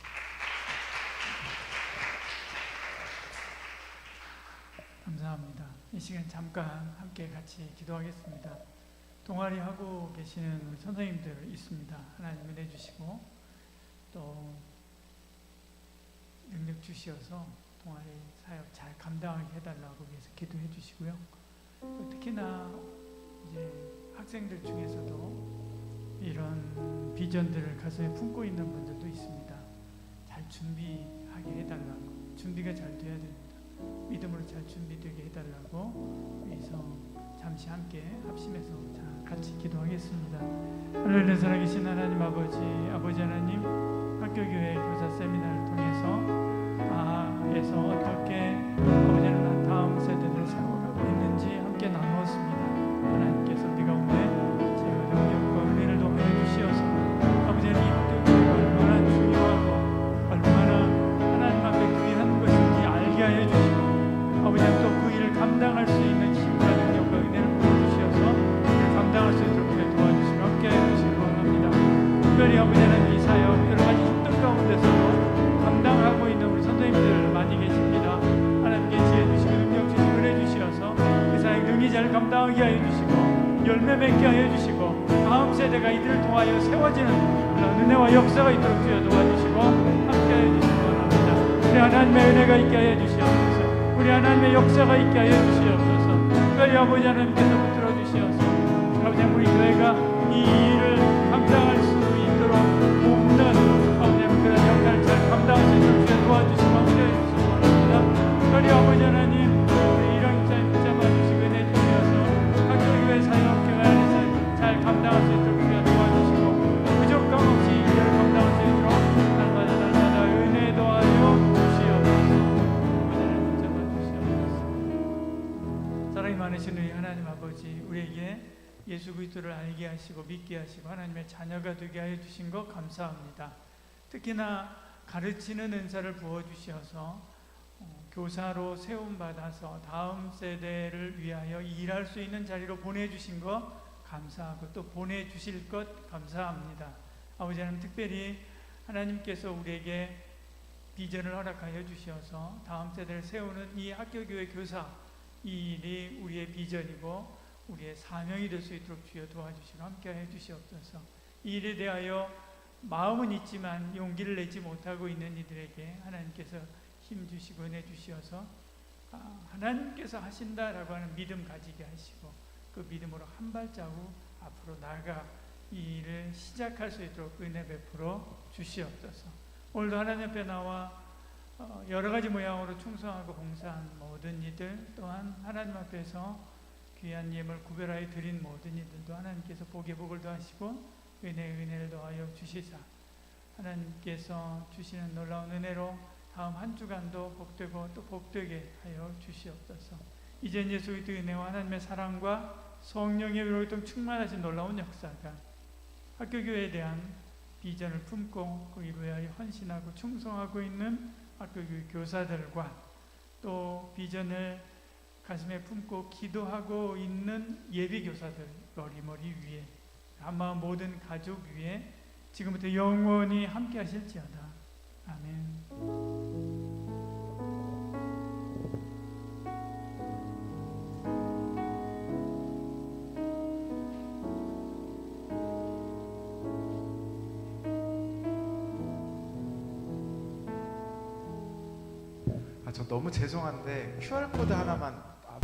[SPEAKER 2] 감사합니다. 이 시간 잠깐 함께 같이 기도하겠습니다. 동아리 하고 계시는 우리 선생님들 있습니다. 하나님 은혜 주시고 또 능력 주시어서 동아리 사역 잘 감당하게 해달라고 위해서 기도해 주시고요. 또 특히나 이제 학생들 중에서도 이런 비전들을 가슴에 품고 있는 분들도 있습니다. 잘 준비하게 해달라고, 준비가 잘 돼야 됩니다. 믿음으로 잘 준비되게 해달라고 위해서 잠시 함께 합심해서 같이 기도하겠습니다. 하늘에 살아계신 하나님 아버지 하나님, 학교교회 교사 세미나를 통해서 에서 어떻게 아버지 하나님 다음 세대들을 세워가고 있는지 함께 나누었습니다. 하나님께서 우리 가운데 제가 능력과 은혜를 더하여 주시어서 아버지 하나님 이 학교교회가 얼마나 중요하고 얼마나 하나님 앞에 귀한 것인지 알게 하여 주시고 아버지 하나님 또 그 일을 감당할 수 있는 힘과 능력과 은혜를 보여주시어서 그를 감당할 수 있도록 도와주시고 함께 해주시기 원합니다. 특별히 아버지 하나님 이 사역 여러 가지 힘든 가운데서도 감당하고 있는 우리 선생님들 많이 계십니다. 하나님께 지혜 주시고 능력 주시고 은혜 주시어서 그 사역 능히 잘 감당하게 하여 주시고 열매 맺게 하여 주시고 다음 세대가 이들을 통하여 세워지는 은혜와 역사가 있도록 주여 도와주시고 함께 하여 주시기 원합니다. 우리 하나님의 은혜가 있게 하여 주시옵소서. 우리 하나님의 역사가 있게 하여 주시옵소서. 특별히 아버지 하나님께서 붙들어 주시어서 아버지 하나님 우리 교회가 이 일을 감당할 수 있도록 돕는 아버지 하나님 그런 역할을 잘 감당할 수 있도록 주여 도와주시고 함께 해주시기 원합니다. 특별히 아버지 하나님 우리 이런 입장에 붙잡아 주시고 은혜 주시어서 학교교회 사역교회 안에서 잘 감당할 수 있도록 주여 도와주시고 부족함 없이 이 일을 감당할 수 있도록 날마다 은혜 더하여 주시옵소서. 붙잡아 주시옵소서. 사랑이 많으신 우리 하나님 아버지, 우리에게 예수 그리스도를 알게 하시고 믿게 하시고 하나님의 자녀가 되게 하여 주신 것 감사합니다. 특히나 가르치는 은사를 부어주셔서 교사로 세움받아서 다음 세대를 위하여 일할 수 있는 자리로 보내주신 것 감사하고 또 보내주실 것 감사합니다. 아버지 하나님 특별히 하나님께서 우리에게 비전을 허락하여 주셔서 다음 세대를 세우는 이 학교교회 교사 이 일이 우리의 비전이고 우리의 사명이 될 수 있도록 주여 도와주시고 함께하여 주시옵소서. 이 일에 대하여 마음은 있지만 용기를 내지 못하고 있는 이들에게 하나님께서 힘 주시고 은혜 주시어서 하나님께서 하신다라고 하는 믿음 가지게 하시고 그 믿음으로 한 발자국 앞으로 나아가 이 일을 시작할 수 있도록 은혜 베풀어 주시옵소서. 오늘도 하나님 앞에 나와 여러 가지 모양으로 충성하고 봉사한 모든 이들 또한 하나님 앞에서 귀한 예물 구별하여 드린 모든 이들도 하나님께서 복에 복을 더하시고 은혜를 더하여 주시사 하나님께서 주시는 놀라운 은혜로 다음 한 주간도 복되고 또 복되게 하여 주시옵소서. 이젠 예수 그리스도의 은혜와 하나님의 사랑과 성령의 위로로 충만하신 놀라운 역사가 학교교회에 대한 비전을 품고 그 일을 위하여 헌신하고 충성하고 있는 학교교회 교사들과 또 비전을 가슴에 품고 기도하고 있는 예비교사들 머리 위에 한마음 모든 가족 위에 지금부터 영원히 함께 하실지어다. 아멘.
[SPEAKER 1] 저 너무 죄송한데 QR코드 하나만